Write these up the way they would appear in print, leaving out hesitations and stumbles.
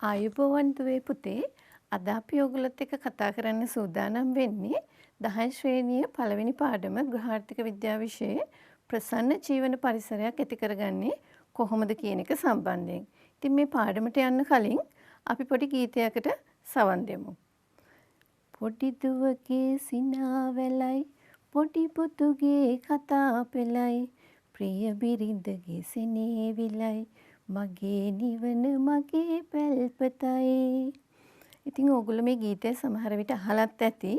ආයුබෝවන් දුවේ පුතේ අද අපි ඔයගොල්ලොත් එක්ක කතා කරන්න සූදානම් වෙන්නේ 10 ශ්‍රේණියේ පළවෙනි පාඩම ගෘහාර්ථික විද්‍යාව විෂයේ ප්‍රසන්න ජීවන පරිසරයක් ඇති කරගන්නේ කොහොමද කියන එක සම්බන්ධයෙන්. ඉතින් මේ පාඩමට යන්න කලින් අපි පොඩි ගීතයකට සවන් දෙමු. පොඩි දුවගේ සිනාවැලයි පොඩි පුතුගේ කතා පෙළයි ප්‍රිය බිරිඳගේ සෙනෙවිලයි මගේ නිවන මගේ පැල්පතයි. ඉතින් ඕගොල්ලෝ මේ ගීතය සමහර විට අහලත් ඇති.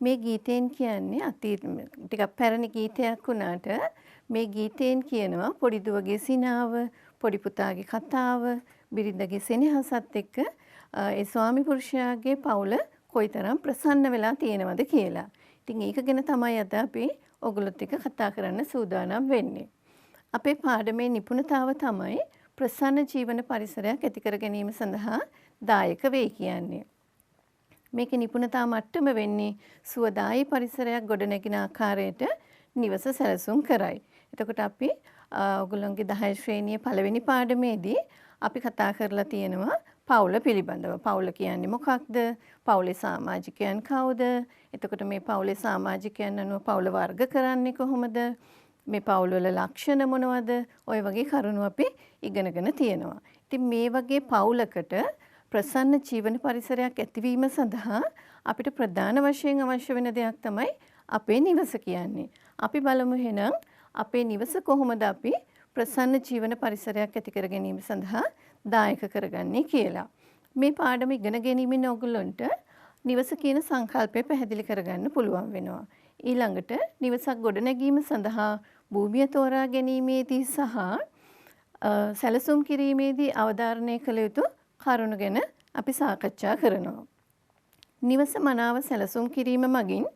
මේ ගීතෙන් කියන්නේ අතීත ටිකක් පැරණි ගීතයක් වුණාට මේ ගීතෙන් කියනවා පොඩි දුවගේ සිනාව, පොඩි පුතාගේ කතාව, බිරිඳගේ සෙනෙහසත් එක්ක ඒ ස්වාමි පුරුෂයාගේ පවුල කොයිතරම් ප්‍රසන්න වෙලා තියෙනවද කියලා. ඉතින් ඒක ගැන තමයි අද අපි ඔයගොල්ලොත් එක්ක කතා කරන්න සූදානම් වෙන්නේ. අපේ පාඩමේ නිපුණතාව තමයි ප්‍රසන්න ජීවන පරිසරයක් ඇති කර ගැනීම සඳහා දායක වෙයි කියන්නේ. මේකේ නිපුණතා මට්ටම වෙන්නේ සුවදායී පරිසරයක් ගොඩනැගෙන ආකාරයට නිවස සැලසුම් කරයි. එතකොට අපි ඔයගොල්ලන්ගේ 10 ශ්‍රේණියේ පළවෙනි පාඩමේදී අපි කතා කරලා තියෙනවා පවුල පිළිබඳව. පවුල කියන්නේ මොකක්ද? පවුලේ සමාජිකයන් කවුද? එතකොට මේ පවුලේ සමාජිකයන් අනුව පවුල වර්ග කරන්නේ කොහොමද? මේ පවුල් වල ලක්ෂණ මොනවද? ওই වගේ කරුණු අපි ඉගෙනගෙන තියෙනවා. ඉතින් මේ වගේ පවුලකට ප්‍රසන්න ජීවන පරිසරයක් ඇතිවීම සඳහා අපිට ප්‍රධාන වශයෙන් අවශ්‍ය වෙන දෙයක් තමයි අපේ නිවස කියන්නේ. අපි බලමු එහෙනම් අපේ නිවස කොහොමද අපි ප්‍රසන්න ජීවන පරිසරයක් ඇති කර ගැනීම සඳහා දායක කරගන්නේ කියලා. මේ පාඩම ඉගෙන ගැනීමෙන් ඔයගොල්ලන්ට නිවස කියන සංකල්පය පැහැදිලි කරගන්න පුළුවන් වෙනවා. ඊළඟට නිවසක් ගොඩනැගීම සඳහා භූමිය තෝරා ගැනීමේදී සහ සැලසුම් කිරීමේදී අවධාරණය කළ යුතු කරුණු ගැන අපි සාකච්ඡා කරනවා. නිවස මනාව සැලසුම් කිරීම මගින්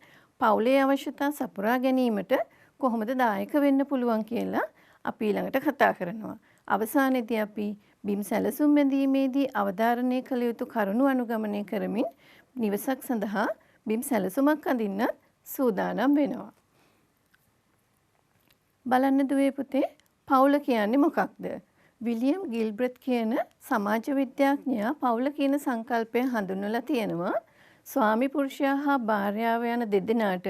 පවුලේ අවශ්‍යතා සපුරා ගැනීමට කොහොමද දායක වෙන්න පුළුවන් කියලා අපි ඊළඟට කතා කරනවා. අවසානයේදී අපි බිම් සැලසුම් බැඳීමේදී අවධාරණය කළ යුතු කරුණු අනුගමනය කරමින් නිවසක් සඳහා බිම් සැලසුමක් අඳින්න සූදානම් වෙනවා. බලන්න දුවේ පුතේ පවුල කියන්නේ මොකක්ද? විලියම් ගිල්බර්ට් කියන සමාජ විද්‍යාඥයා පවුල කියන සංකල්පය හඳුන්වලා තියෙනවා. ස්වාමි පුරුෂයා හා භාර්යාව යන දෙදෙනාට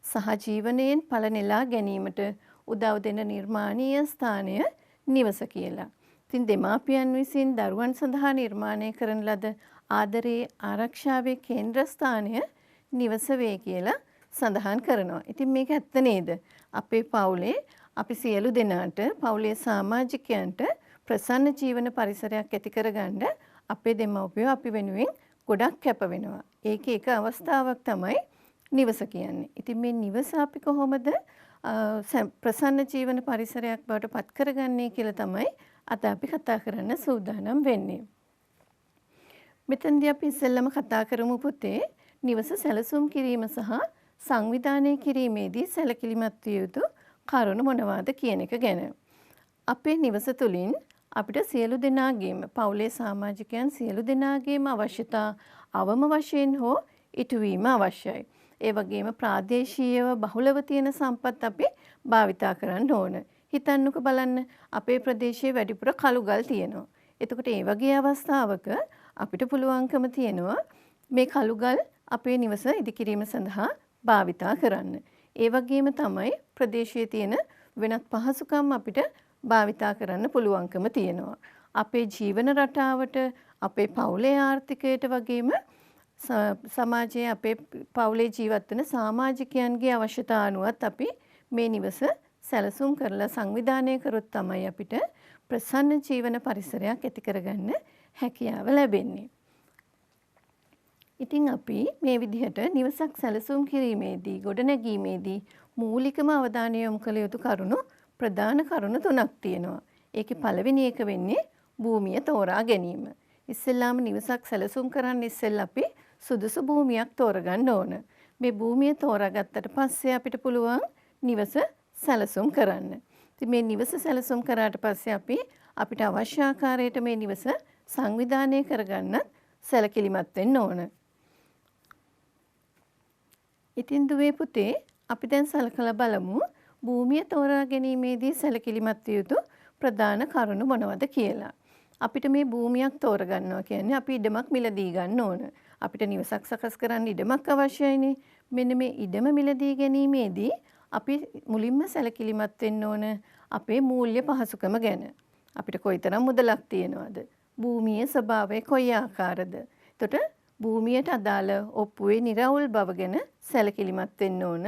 සහජීවනයෙන් ඵල නෙලා ගැනීමට උදව් දෙන නිර්මාණීය ස්ථානය නිවස කියලා. ඉතින් දෙමාපියන් විසින් දරුවන් සඳහා නිර්මාණය කරන ලද ආදරයේ ආරක්ෂාවේ කේන්ද්‍රස්ථානය නිවස වේ කියලා සඳහන් කරනවා. ඉතින් මේක ඇත්ත නේද? අපේ පවුලේ අපි සියලු දෙනාට පවුලේ සමාජිකයන්ට ප්‍රසන්න ජීවන පරිසරයක් ඇති කරගන්න අපේ දෙමව්පියෝ අපි වෙනුවෙන් ගොඩක් කැප වෙනවා. ඒකේ එක අවස්ථාවක් තමයි නිවස කියන්නේ. ඉතින් මේ නිවස අපි කොහොමද ප්‍රසන්න ජීවන පරිසරයක් බවට පත් කරගන්නේ කියලා තමයි අද අපි කතා කරන්න සූදානම් වෙන්නේ. මෙතනදී අපි ඉස්සෙල්ලම කතා කරමු පුතේ නිවස සැලසුම් කිරීම සහ සංවිධානය කිරීමේදී සැලකිලිමත් විය යුතු කරුණු මොනවාද කියන එක ගැන. අපේ නිවස තුලින් අපිට සියලු දෙනාගේම පවුලේ සමාජිකයන් සියලු දෙනාගේම අවශ්‍යතා අවම වශයෙන් හෝ ඉටුවීම අවශ්‍යයි. ඒ වගේම ප්‍රාදේශීයව බහුලව තියෙන සම්පත් අපි භාවිතා කරන්න ඕන. හිතන්නකෝ බලන්න අපේ ප්‍රදේශයේ වැඩිපුර කළුගල් තියෙනවා. එතකොට ඒ වගේ අවස්ථාවක අපිට පුළුවන්කම තියෙනවා මේ කළුගල් අපේ නිවස ඉදිකිරීම සඳහා භාවිතා කරන්න. ඒ වගේම තමයි ප්‍රදේශයේ තියෙන වෙනත් පහසුකම් අපිට භාවිතා කරන්න පුළුවන්කම තියෙනවා. අපේ ජීවන රටාවට, අපේ පවුලේ ආර්ථිකයට වගේම සමාජයේ අපේ පවුලේ ජීවත් වෙන සමාජිකයන්ගේ අවශ්‍යතා අනුවත් අපි මේ නිවස සැලසුම් කරලා සංවිධානය කරොත් තමයි අපිට ප්‍රසන්න ජීවන පරිසරයක් ඇති කරගන්න හැකියාව ලැබෙන්නේ. ඉතින් අපි මේ විදිහට නිවසක් සැලසුම් කිරීමේදී ගොඩනැගීමේදී මූලිකම අවධානය යොමු කළ යුතු කරුණු ප්‍රධාන කරුණු තුනක් තියෙනවා. ඒකේ පළවෙනි එක වෙන්නේ භූමිය තෝරා ගැනීම. ඉස්සෙල්ලාම නිවසක් සැලසුම් කරන්න ඉස්සෙල්ලා අපි සුදුසු භූමියක් තෝරගන්න ඕන. මේ භූමිය තෝරාගත්තට පස්සේ අපිට පුළුවන් නිවස සැලසුම් කරන්න. ඉතින් මේ නිවස සැලසුම් කරාට පස්සේ අපිට අවශ්‍ය ආකාරයට මේ නිවස සංවිධානය කරගන්න සැලකිලිමත් වෙන්න ඕන. ඉතින් දුවේ පුතේ අපි දැන් සලකලා බලමු භූමිය තෝරා ගැනීමේදී සැලකිලිමත් විය යුතු ප්‍රධාන කරුණු මොනවද කියලා. අපිට මේ භූමියක් තෝරගන්නවා කියන්නේ අපි ඉඩමක් මිලදී ගන්න ඕන. අපිට නිවසක් සකස් කරන්න ඉඩමක් අවශ්‍යයිනේ. මෙන්න මේ ඉඩම මිලදී ගැනීමේදී අපි මුලින්ම සැලකිලිමත් වෙන්න ඕන අපේ මූල්‍ය පහසුකම ගැන. අපිට කොයිතරම් මුදලක් තියෙනවද? භූමියේ ස්වභාවය කොයි ආකාරද? එතකොට භූමියට අදාළ ඔප්පුවේ නිර්වුල් බව ගැන සැලකිලිමත් වෙන්න ඕන.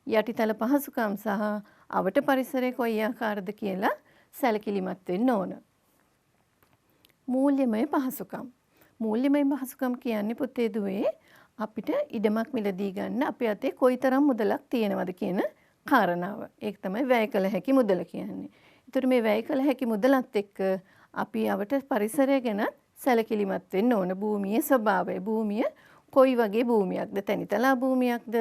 යටිතල පහසුකම් සහ අවට පරිසරය කොයි ආකාරද කියලා සැලකිලිමත් වෙන්න ඕන. මූල්‍යමය පහසුකම්. මූල්‍යමය පහසුකම් කියන්නේ පුතේ දුවේ අපිට ඉඩමක් මිලදී ගන්න අපේ අතේ කොයිතරම් මුදලක් තියෙනවද කියන කාරණාව. ඒක තමයි වැය කළ හැකි මුදල කියන්නේ. ඒතර මේ වැය කළ හැකි මුදලත් එක්ක අපි අවට පරිසරය ගැන සැලකිලිමත් වෙන්න ඕන. භූමියේ ස්වභාවය. භූමිය කොයි වගේ භූමියක්ද? තැනිතලා භූමියක්ද?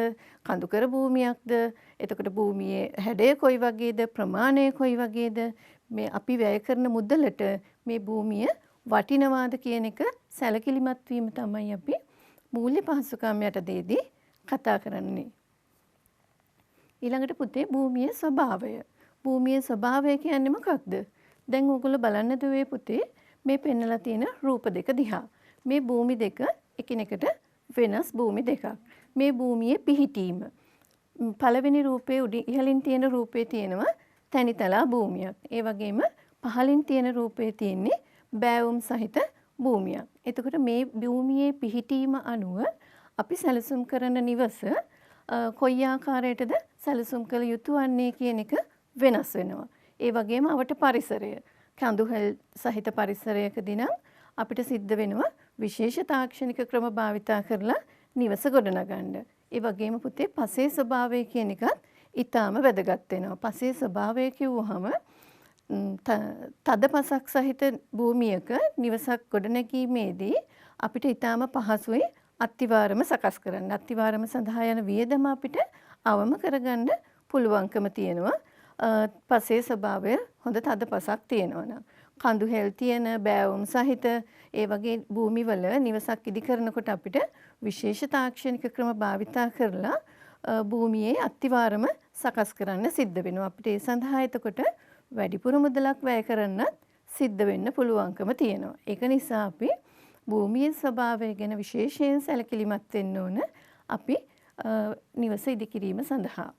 කඳුකර භූමියක්ද? එතකොට භූමියේ හැඩය කොයි වගේද? ප්‍රමාණය කොයි වගේද? මේ අපි වැය කරන මුදලට මේ භූමිය වටිනවාද කියන එක සැලකිලිමත් වීම තමයි අපි මූල්‍ය පහසුකම් යටතේදී කතා කරන්නේ. ඊළඟට පුතේ භූමියේ ස්වභාවය. භූමියේ ස්වභාවය කියන්නේ මොකක්ද? දැන් ඕගොල්ලෝ බලන්න දුවේ පුතේ මේ පෙන්නලා තියෙන රූප දෙක දිහා. මේ භූමි දෙක එකිනෙකට වෙනස් භූමි දෙකක්. මේ භූමියේ පිහිටීම. පළවෙනි රූපයේ ඉහළින් තියෙන රූපේ තියෙනවා තැනිතලා භූමියක්. ඒ වගේම පහළින් තියෙන රූපේ තියෙන්නේ බෑවුම් සහිත භූමියක්. එතකොට මේ භූමියේ පිහිටීම අනුව අපි සැලසුම් කරන නිවස කොයි ආකාරයටද සැලසුම් කළ යුතු වන්නේ කියන එක වෙනස් වෙනවා. ඒ වගේම අවට පරිසරය. කඳුහල් සහිත පරිසරයකදී නම් අපිට සිද්ධ වෙනවා විශේෂ තාක්ෂණික ක්‍රම භාවිතා කරලා නිවස ගොඩනගන්න. ඒ වගේම පුතේ පසේ ස්වභාවය කියන එකත් ඊටාම වැදගත් වෙනවා. පසේ ස්වභාවය කිව්වහම තද පසක් සහිත භූමියක නිවසක් ගොඩනැගීමේදී අපිට ඊටාම පහසුයි අත්තිවාරම සකස් කරන්න. අත්තිවාරම සඳහා යන වියදම අපිට අවම කරගන්න පුළුවන්කම තියෙනවා. පසේ ස්වභාවය හොඳ තද පසක් තියෙනවා නම්. කඳු හෙල් තියෙන බෑවුම් සහිත ඒ වගේ භූමිවල නිවසක් ඉදි කරනකොට අපිට විශේෂ තාක්ෂණික ක්‍රම භාවිතා කරලා භූමියේ අත්තිවාරම සකස් කරන්න සිද්ධ වෙනවා. අපිට ඒ සඳහා එතකොට වැඩිපුර මුදලක් වැය කරන්නත් සිද්ධ වෙන්න පුළුවන්කම තියෙනවා. ඒක නිසා අපි භූමියේ ස්වභාවය ගැන විශේෂයෙන් සැලකිලිමත් වෙන්න ඕන අපි නිවස ඉදිකිරීම සඳහා.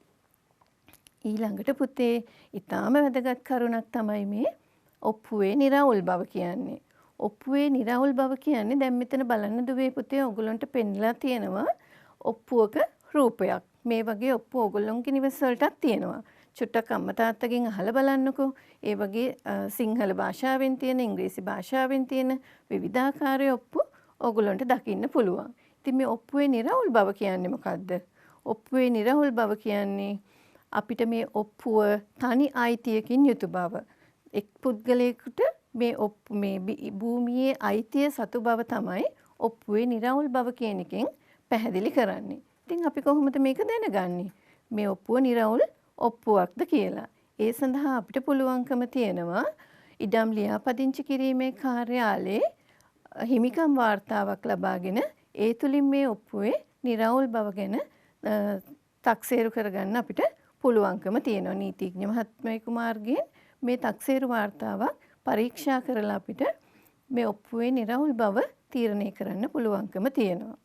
ඊළඟට පුතේ ඊටාම වැදගත් කරුණක් තමයි මේ ඔප්පුවේ නිර්වුල් බව කියන්නේ. ඔප්පුවේ නිර්වුල් බව කියන්නේ දැන් මෙතන බලන්න දුවේ පුතේ ඔයගොල්ලන්ට පෙන්නලා තියෙනවා ඔප්පුවක රූපයක්. මේ වගේ ඔප්පු ඔයගොල්ලන්ගේ නිවස වලටත් තියෙනවා. චුට්ටක් අම්මා තාත්තගෙන් අහලා බලන්නකෝ. ඒ වගේ සිංහල භාෂාවෙන් තියෙන, ඉංග්‍රීසි භාෂාවෙන් තියෙන විවිධාකාරයේ ඔප්පු ඔයගොල්ලන්ට දකින්න පුළුවන්. ඉතින් මේ ඔප්පුවේ නිර්වුල් බව කියන්නේ මොකද්ද? ඔප්පුවේ නිර්වුල් බව කියන්නේ අපිට මේ ඔප්පුව තනි අයිතියකින් යුතු බව. එක් පුද්ගලයෙකුට මේ භූමියේ අයිතිය සතු බව තමයි ඔප්පුවේ නිර්වුල් බව කියන එකෙන් පැහැදිලි කරන්නේ. ඉතින් අපි කොහොමද මේක දැනගන්නේ? මේ ඔප්පුව නිර්වුල් ඔප්පුවක්ද කියලා. ඒ සඳහා අපිට පුළුවන්කම තියෙනවා ඉඩම් ලියාපදිංචි කිරීමේ කාර්යාලයේ හිමිකම් වාර්තාවක් ලබාගෙන ඒ තුලින් මේ ඔප්පුවේ නිර්වුල් බව ගැන තක්සේරු කරගන්න අපිට පුළුවන්කම තියෙනවා. නීතිඥ මහත්මයෙකු මාර්ගයෙන් මේ තක්සේරු වාර්තාවක් පරීක්ෂා කරලා අපිට මේ ඔප්පුවේ නිර්වුල් බව තීරණය කරන්න පුළුවන්කම තියෙනවා.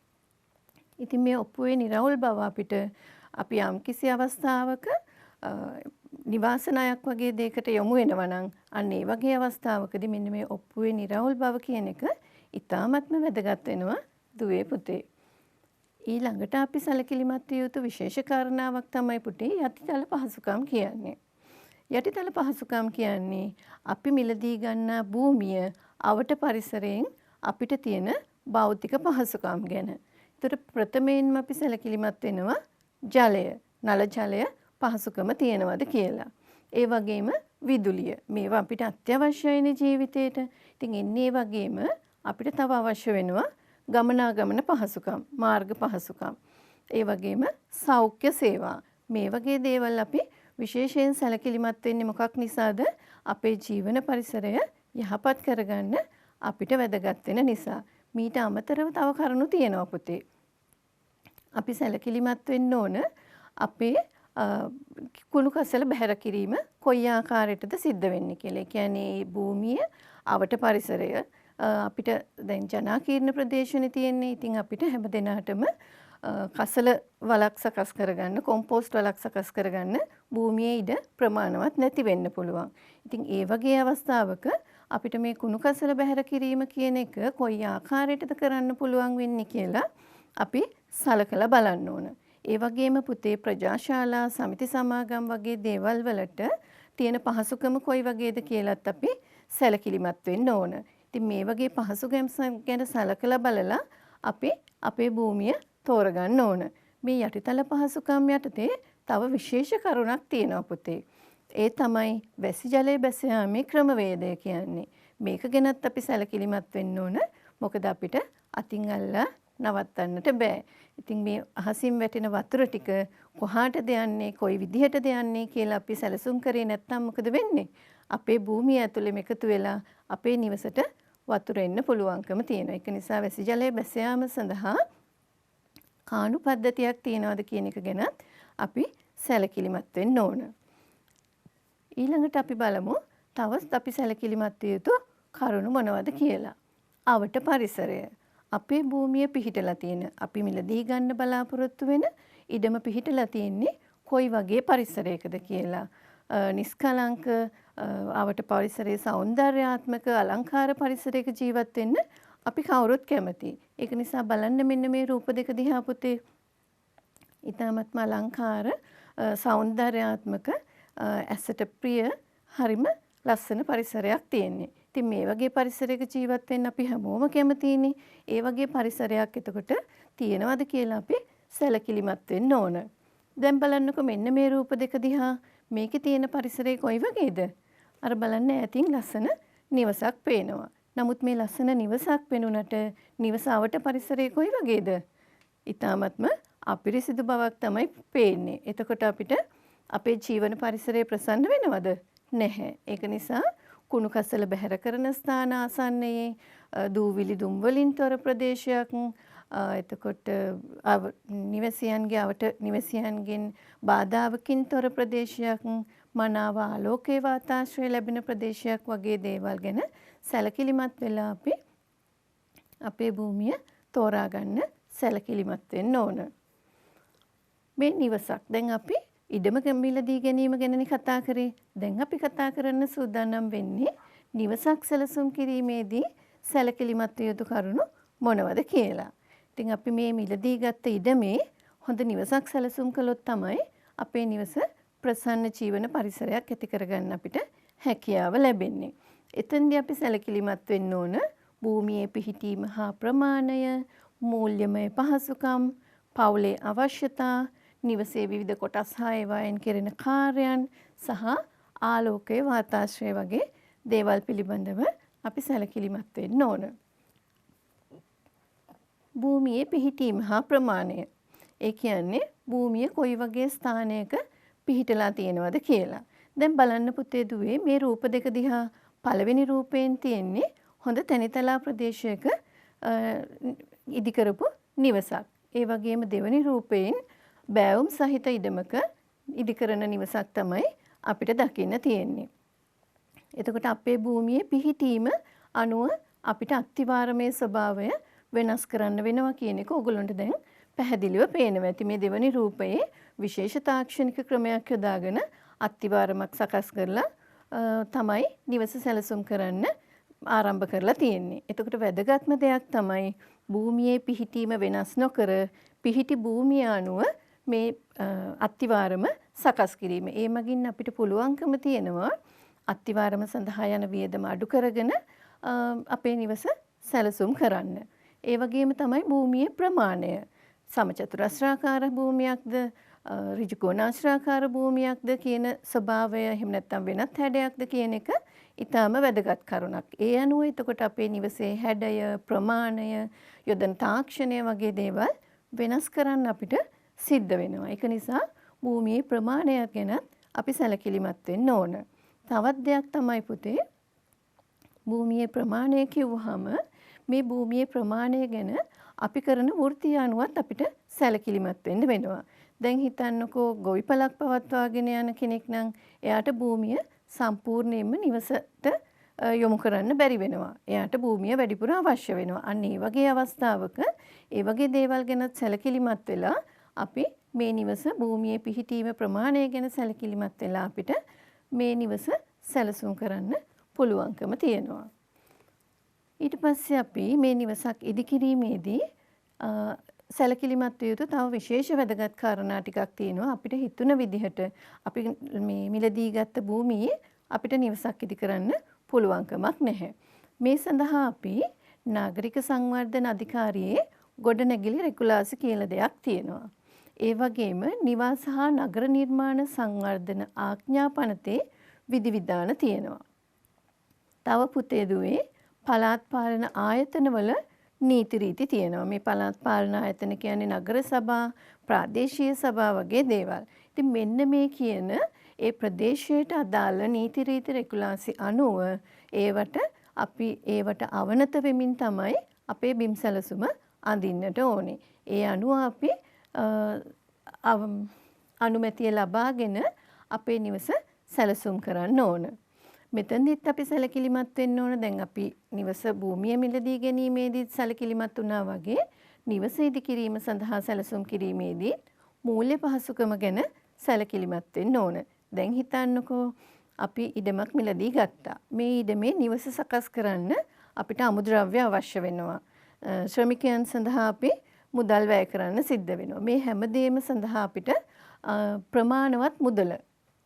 ඉතින් මේ ඔප්පුවේ නිර්වුල් බව අපිට අපි යම්කිසි අවස්ථාවක නිවාස ණයක් වගේ දෙයකට යොමු වෙනවා නම් අන්න ඒ වගේ අවස්ථාවකදී මෙන්න මේ ඔප්පුවේ නිර්වුල් බව කියන එක ඉතාමත්ම වැදගත් වෙනවා දුවේ පුතේ. ඊළඟට අපි සැලකිලිමත් විය යුතු විශේෂ කාරණාවක් තමයි පුතේ යටිතල පහසුකම් කියන්නේ. යටිතල පහසුකම් කියන්නේ අපි මිලදී ගන්නා භූමිය අවට පරිසරයෙන් අපිට තියෙන භෞතික පහසුකම් ගැන. ඒතර ප්‍රථමයෙන්ම අපි සැලකිලිමත් වෙනවා ජලය, නල ජලය පහසුකම තියෙනවද කියලා. ඒ වගේම විදුලිය. මේවා අපිට අත්‍යවශ්‍යයිනේ ජීවිතේට. ඉතින් එන්නේ වගේම අපිට තව අවශ්‍ය වෙනවා ගමනාගමන පහසුකම්, මාර්ග පහසුකම්. ඒ වගේම සෞඛ්‍ය සේවා. මේ වගේ දේවල් අපි විශේෂයෙන් සැලකිලිමත් වෙන්නේ මොකක් නිසාද? අපේ ජීවන පරිසරය යහපත් කරගන්න අපිට වැදගත් වෙන නිසා. මීට අමතරව තව කරුණු තියෙනවා පුතේ. අපි සැලකිලිමත් වෙන්න ඕන අපේ කුණු කසල බැහැර කිරීම කොයි ආකාරයටද සිද්ධ වෙන්නේ කියලා. ඒ කියන්නේ භූමිය අවට පරිසරය අපිට දැන් ජනාකීර්ණ ප්‍රදේශනේ තියෙන්නේ. ඉතින් අපිට හැම දිනකටම කසල වලක් සකස් කරගන්න, කොම්පෝස්ට් වලක් සකස් කරගන්න භූමියේ ඉඩ ප්‍රමාණවත් නැති වෙන්න පුළුවන්. ඉතින් ඒ වගේ අවස්ථාවක අපිට මේ කුණු කසල බැහැර කිරීම කියන එක කොයි ආකාරයටද කරන්න පුළුවන් වෙන්නේ කියලා අපි සලකලා බලන්න ඕන. ඒ වගේම පුතේ ප්‍රජාශාලා, සමිති සමාගම් වගේ දේවල් වලට තියෙන පහසුකම කොයි වගේද කියලාත් අපි සැලකිලිමත් වෙන්න ඕන. ඉතින් මේ වගේ පහසුකම් ගැන සලකලා බලලා අපි අපේ භූමිය තෝරගන්න ඕන. මේ යටිතල පහසුකම් යටතේ තව විශේෂ කරුණක් තියෙනවා පුතේ. ඒ තමයි වැසි ජලය බැස යාමේ ක්‍රමවේදය කියන්නේ. මේක ගැනත් අපි සැලකිලිමත් වෙන්න ඕන. මොකද අපිට අතින් අල්ලා නවත්තන්නට බෑ. ඉතින් මේ අහසින් වැටෙන වතුර ටික කොහාටද යන්නේ, කොයි විදිහටද යන්නේ කියලා අපි සැලසුම් කරේ නැත්නම් මොකද වෙන්නේ? අපේ භූමිය ඇතුළේම එකතු වෙලා අපේ නිවසට වතුර එන්න පුළුවන්කම තියෙනවා. ඒක නිසා වැසි ජලය බැස යාම සඳහා කාණු පද්ධතියක් තියනවාද කියන එක ගැනත් අපි සැලකිලිමත් වෙන්න ඕන. ඊළඟට අපි බලමු තවත් අපි සැලකිලිමත් විය යුතු කරුණු මොනවද කියලා. අවට පරිසරය. අපේ භූමිය පිහිටලා තියෙන, අපි මිලදී ගන්න බලාපොරොත්තු වෙන ඉඩම පිහිටලා තියෙන්නේ කොයි වගේ පරිසරයකද කියලා. නිස්කලංක අවට පරිසරයේ සෞන්දර්යාත්මක අලංකාර පරිසරයක ජීවත් වෙන්න අපි කවුරුත් කැමතියි. ඒක නිසා බලන්න මෙන්න මේ රූප දෙක දිහා පුතේ. ඊටමත්ම අලංකාර සෞන්දර්යාත්මක ඇසට ප්‍රිය හරිම ලස්සන පරිසරයක් තියෙන්නේ. ඉතින් මේ වගේ පරිසරයක ජීවත් වෙන්න අපි හැමෝම කැමතියිනේ. ඒ වගේ පරිසරයක් එතකොට තියෙනවද කියලා අපි සැලකිලිමත් වෙන්න ඕන. දැන් බලන්නකො මෙන්න මේ රූප දෙක දිහා. මේකේ තියෙන පරිසරය කොයි වගේද? අර බලන්න ඈතින් ලස්සන නිවසක් පේනවා. නමුත් මේ ලස්සන නිවසක් පෙනුනට නිවස අවට පරිසරය කොයි වගේද? ඊටාත්ම අපිරිසිදු බවක් තමයි පේන්නේ. එතකොට අපිට අපේ ජීවන පරිසරය ප්‍රසන්න වෙනවද? නැහැ. ඒක නිසා කුණු කසල බැහැර කරන ස්ථාන ආසන්නයේ දූවිලි දුම් වලින් තොර ප්‍රදේශයක්, එතකොට නිවසියන්ගේ අවට නිවසියන්ගෙන් බාධාවකින් තොර ප්‍රදේශයක්, මනාව ආලෝකයේ වාතාශ්‍රය ලැබෙන ප්‍රදේශයක් වගේ දේවල් ගැන සැලකිලිමත් වෙලා අපි අපේ භූමිය තෝරා ගන්න සැලකිලිමත් වෙන්න ඕන. මේ නිවසක් දැන් අපි ඉඩම මිලදී ගැනීම ගැනනේ කතා කරේ. දැන් අපි කතා කරන්න සූදානම් වෙන්නේ නිවසක් සැලසුම් කිරීමේදී සැලකිලිමත් විය යුතු කරුණු මොනවද කියලා. ඉතින් අපි මේ මිලදී ගත්ත ඉඩමේ හොඳ නිවසක් සැලසුම් කළොත් තමයි අපේ නිවස ප්‍රසන්න ජීවන පරිසරයක් ඇති කරගන්න අපිට හැකියාව ලැබෙන්නේ. එතෙන්දී අපි සැලකිලිමත් වෙන්න ඕන භූමියේ පිහිටීම හා ප්‍රමාණය, මූල්‍යමය පහසුකම්, පවුලේ අවශ්‍යතා, නිවසේ විවිධ කොටස් හා ඒවායින් කෙරෙන කාර්යයන් සහ ආලෝකයේ වාතාශ්‍රය වගේ දේවල් පිළිබඳව අපි සැලකිලිමත් වෙන්න ඕන. භූමියේ පිහිටීම හා ප්‍රමාණය. ඒ කියන්නේ භූමිය කොයි වගේ ස්ථානයක පිහිටලා තියෙනවද කියලා. දැන් බලන්න පුතේ දුවේ මේ රූප දෙක දිහා. පළවෙනි රූපයෙන් තියෙන්නේ හොඳ තැනිතලා ප්‍රදේශයක ඉදි කරපු නිවසක්. ඒ වගේම දෙවෙනි රූපයෙන් බෑවුම් සහිත ඉඩමක ඉදි කරන නිවසක් තමයි අපිට දකින්න තියෙන්නේ. එතකොට අපේ භූමියේ පිහිටීම අනුව අපිට අත්තිවාරමේ ස්වභාවය වෙනස් කරන්න වෙනවා කියන එක ඔයගොල්ලන්ට දැන් පැහැදිලිව පේනවා. ඇති මේ දෙවෙනි රූපයේ විශේෂ තාක්ෂණික ක්‍රමයක් යොදාගෙන අත්තිවාරමක් සකස් කරලා තමයි නිවස සැලසුම් කරන්න ආරම්භ කරලා තියෙන්නේ. එතකොට වැදගත්ම දෙයක් තමයි භූමියේ පිහිටීම වෙනස් නොකර පිහිටි භූමිය අනුව මේ අත්තිවාරම සකස් කිරීම. ඒ මගින් අපිට පුළුවන්කම තියෙනවා අත්තිවාරම සඳහා යන වියදම අඩු කරගෙන අපේ නිවස සැලසුම් කරන්න. ඒ වගේම තමයි භූමියේ ප්‍රමාණය. සමචතුරස්‍රාකාර භූමියක්ද ඍජු කෝණාශ්‍රාකාර භූමියක්ද කියන ස්වභාවය එහෙම නැත්නම් වෙනත් හැඩයක්ද කියන එක ඊටාම වැදගත් කරුණක්. ඒ අනුව එතකොට අපේ නිවසේ හැඩය, ප්‍රමාණය, යොදන තාක්ෂණය වගේ දේවල් වෙනස් කරන්න අපිට සිද්ධ වෙනවා. ඒක නිසා භූමියේ ප්‍රමාණය ගැන අපි සැලකිලිමත් වෙන්න ඕන. තවත් දෙයක් තමයි පුතේ භූමියේ ප්‍රමාණය කිව්වහම මේ භූමියේ ප්‍රමාණය ගැන අපි කරන වෘත්තිය අනුවත් අපිට සැලකිලිමත් වෙන්න වෙනවා. දැන් හිතන්නකෝ ගොවිපලක් පවත්වාගෙන යන කෙනෙක් නම් එයාට භූමිය සම්පූර්ණයෙන්ම නිවසට යොමු කරන්න බැරි වෙනවා. එයාට භූමිය වැඩිපුර අවශ්‍ය වෙනවා. අන්න ඒ වගේ අවස්ථාවක ඒ වගේ දේවල් ගැනත් සැලකිලිමත් වෙලා අපි මේ නිවස භූමියේ පිහිටීම ප්‍රමාණය ගැන සැලකිලිමත් වෙලා අපිට මේ නිවස සැලසුම් කරන්න පුළුවන්කම තියෙනවා. ඊට පස්සේ අපි මේ නිවසක් ඉදිකිරීමේදී සැලකිලිමත් විය යුතු තව විශේෂ වැදගත් කාරණා ටිකක් තියෙනවා. අපිට හිතුන විදිහට අපි මේ මිලදී ගත්ත භූමියේ අපිට නිවසක් ඉදි කරන්න පුළුවන්කමක් නැහැ. මේ සඳහා අපි නාගරික සංවර්ධන අධිකාරියේ ගොඩනැගිලි රෙගුලාසි කියලා දෙයක් තියෙනවා. ඒ වගේම නිවාස හා නගර නිර්මාණ සංවර්ධන ආඥා පනතේ විධිවිධාන තියෙනවා. තව පුතේ දුවේ පළාත් පාලන ආයතනවල නීති රීති තියෙනවා. මේ පළාත් පාලන ආයතන කියන්නේ නගර සභා, ප්‍රාදේශීය සභා වගේ දේවල්. ඉතින් මෙන්න මේ කියන ඒ ප්‍රදේශයට අදාළ නීති රීති රෙගුලාසි අනුව ඒවට අවනත වෙමින් තමයි අපේ බිම් සැලසුම අඳින්නට ඕනේ. ඒ අනුව අපි අනුමැතිය ලබාගෙන අපේ නිවස සැලසුම් කරන්න ඕන. මෙතනදිත් අපි සැලකිලිමත් වෙන්න ඕන. දැන් අපි නිවස භූමිය මිලදී ගැනීමේදී සැලකිලිමත් වුණා වගේ නිවස ඉදිකිරීම සඳහා සැලසුම් කිරීමේදී මූල්‍ය පහසුකම ගැන සැලකිලිමත් වෙන්න ඕන. දැන් හිතන්නකෝ අපි ඉඩමක් මිලදී ගත්තා. මේ ඉඩමේ නිවස සකස් කරන්න අපිට අමුද්‍රව්‍ය අවශ්‍ය වෙනවා. ශ්‍රමිකයන් සඳහා අපි මුදල් වැය කරන්න සිද්ධ වෙනවා. මේ හැමදේම සඳහා අපිට ප්‍රමාණවත් මුදල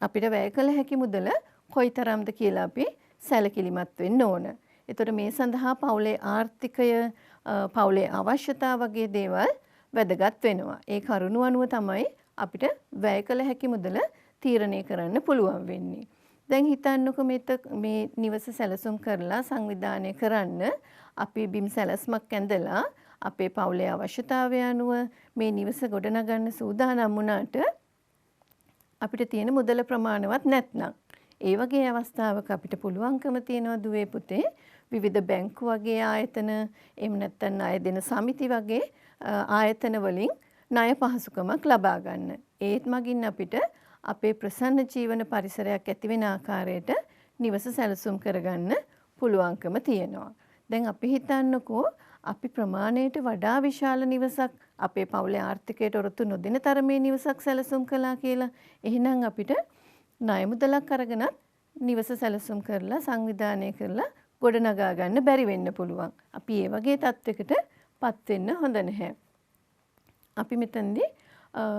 අපිට වැය කළ හැකි මුදල කොයිතරම්ද කියලා අපි සැලකිලිමත් වෙන්න ඕන. එතකොට මේ සඳහා පවුලේ ආර්ථිකය, පවුලේ අවශ්‍යතා වගේ දේවල් වැදගත් වෙනවා. ඒ කරුණු අනුව තමයි අපිට වැය කළ හැකි මුදල තීරණය කරන්න පුළුවන් වෙන්නේ. දැන් හිතන්නකො මේ නිවස සැලසුම් කරලා සංවිධානය කරන්න අපි බිම් සැලස්මක් ඇඳලා අපේ පවුලේ අවශ්‍යතාවය අනුව මේ නිවස ගොඩනගන්න සූදානම් වුණාට අපිට තියෙන මුදල ප්‍රමාණවත් නැත්නම් ඒ වගේ අවස්ථාවක අපිට පුළුවන්කම තියෙනවා දුවේ පුතේ විවිධ බැංකු වගේ ආයතන එහෙම නැත්නම් ණය දෙන සමිති වගේ ආයතන වලින් ණය පහසුකමක් ලබා ගන්න. ඒත් මගින් අපිට අපේ ප්‍රසන්න ජීවන පරිසරයක් ඇති වෙන ආකාරයට නිවස සැලසුම් කරගන්න පුළුවන්කම තියෙනවා. දැන් අපි හිතන්නකෝ අපි ප්‍රමාණයට වඩා විශාල නිවසක් අපේ පවුලේ ආර්ථිකයට ඔරොත්තු නොදෙන තරමේ නිවසක් සැලසුම් කළා කියලා. එහෙනම් අපිට ණය මුදලක් අරගෙන නිවස සැලසුම් කරලා සංවිධානය කරලා ගොඩනගා ගන්න බැරි වෙන්න පුළුවන්. අපි ඒ වගේ තත්යකටපත් වෙන්න හොඳ නැහැ. අපි මෙතනදී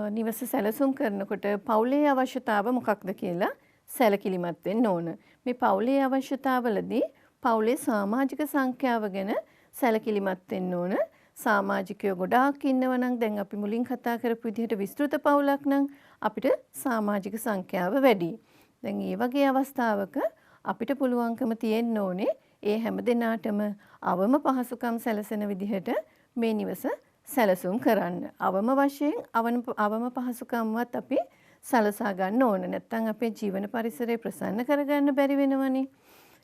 නිවස සැලසුම් කරනකොට පවුලේ අවශ්‍යතාව මොකක්ද කියලා සැලකිලිමත් වෙන්න ඕන. මේ පවුලේ අවශ්‍යතාවලදී පවුලේ සමාජික සංඛ්‍යාව ගැන සැලකිලිමත් වෙන්න ඕන. සමාජිකයෝ ගොඩාක් ඉන්නවා නම් දැන් අපි මුලින් කතා කරපු විදිහට විස්තෘත පවුලක් නම් අපිට සමාජික සංඛ්‍යාව වැඩි. දැන් මේ වගේ අවස්ථාවක අපිට පුළුවන්කම තියෙන්න ඕනේ ඒ හැම දිනාටම අවම පහසුකම් සැලසෙන විදිහට මේ නිවස සැලසුම් කරන්න. අවම වශයෙන් අවම පහසුකම්වත් අපි සලසා ගන්න ඕන. නැත්නම් අපේ ජීවන පරිසරය ප්‍රසන්න කරගන්න බැරි වෙනවනේ.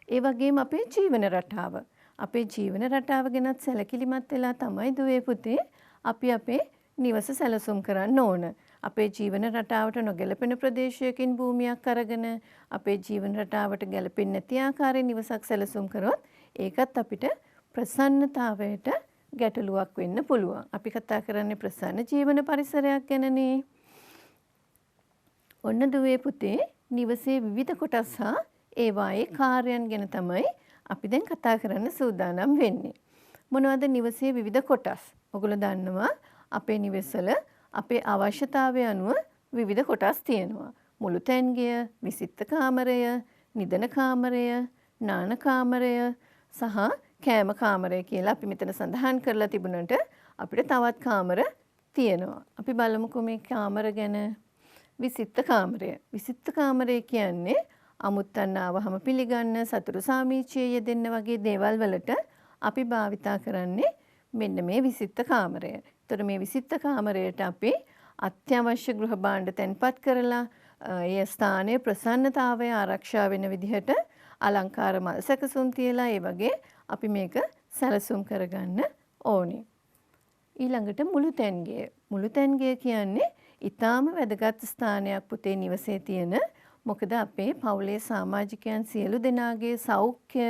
ඒ වගේම අපේ ජීවන රටාව. අපේ ජීවන රටාව ගැනත් සැලකිලිමත් වෙලා තමයි දුවේ පුතේ අපි අපේ නිවස සැලසුම් කරන්න ඕන. අපේ ජීවන රටාවට නොගැලපෙන ප්‍රදේශයකින් භූමියක් අරගෙන අපේ ජීවන රටාවට ගැලපෙන්නේ නැති ආකාරයේ නිවසක් සැලසුම් කරොත් ඒකත් අපිට ප්‍රසන්නතාවයට ගැටලුවක් වෙන්න පුළුවන්. අපි කතා කරන්නේ ප්‍රසන්න ජීවන පරිසරයක් ගැනනේ. ඔන්න දුවේ පුතේ නිවසේ විවිධ කොටස් හා ඒවායේ කාර්යයන් ගැන තමයි අපි දැන් කතා කරන්න සූදානම් වෙන්නේ. මොනවද නිවසේ විවිධ කොටස්? ඔයගොල්ලෝ දන්නවා අපේ නිවසල අපේ අවශ්‍යතාවය අනුව විවිධ කොටස් තියෙනවා. මුළු තැන්ගය, විසිත්ත කාමරය, නිදන කාමරය, නාන කාමරය සහ කෑම කාමරය කියලා අපි මෙතන සඳහන් කරලා තිබුණාට අපිට තවත් කාමර තියෙනවා. අපි බලමුකෝ මේ කාමර ගැන. විසිත්ත කාමරය. විසිත්ත කාමරය කියන්නේ අමුත්තන් ආවහම පිළිගන්න සතුරු සාමීචියේ යෙදෙන්න වගේ දේවල් වලට අපි භාවිතා කරන්නේ මෙන්න මේ විසිත්ත කාමරය. ඒතර මේ විසිත්ත කාමරයට අපි අත්‍යවශ්‍ය ගෘහ භාණ්ඩ තැන්පත් කරලා ඒ ස්ථානයේ ප්‍රසන්නතාවය ආරක්ෂා වෙන විදිහට අලංකාර මල් සැකසුම් තියලා ඒ වගේ අපි මේක සැලසුම් කරගන්න ඕනේ. ඊළඟට මුළුතැන්ගය. මුළුතැන්ගය කියන්නේ ඊටාම වැදගත් ස්ථානයක් පුතේ නිවසේ තියෙන මොකද අපේ පවුලේ සමාජිකයන් සියලු දෙනාගේ සෞඛ්‍ය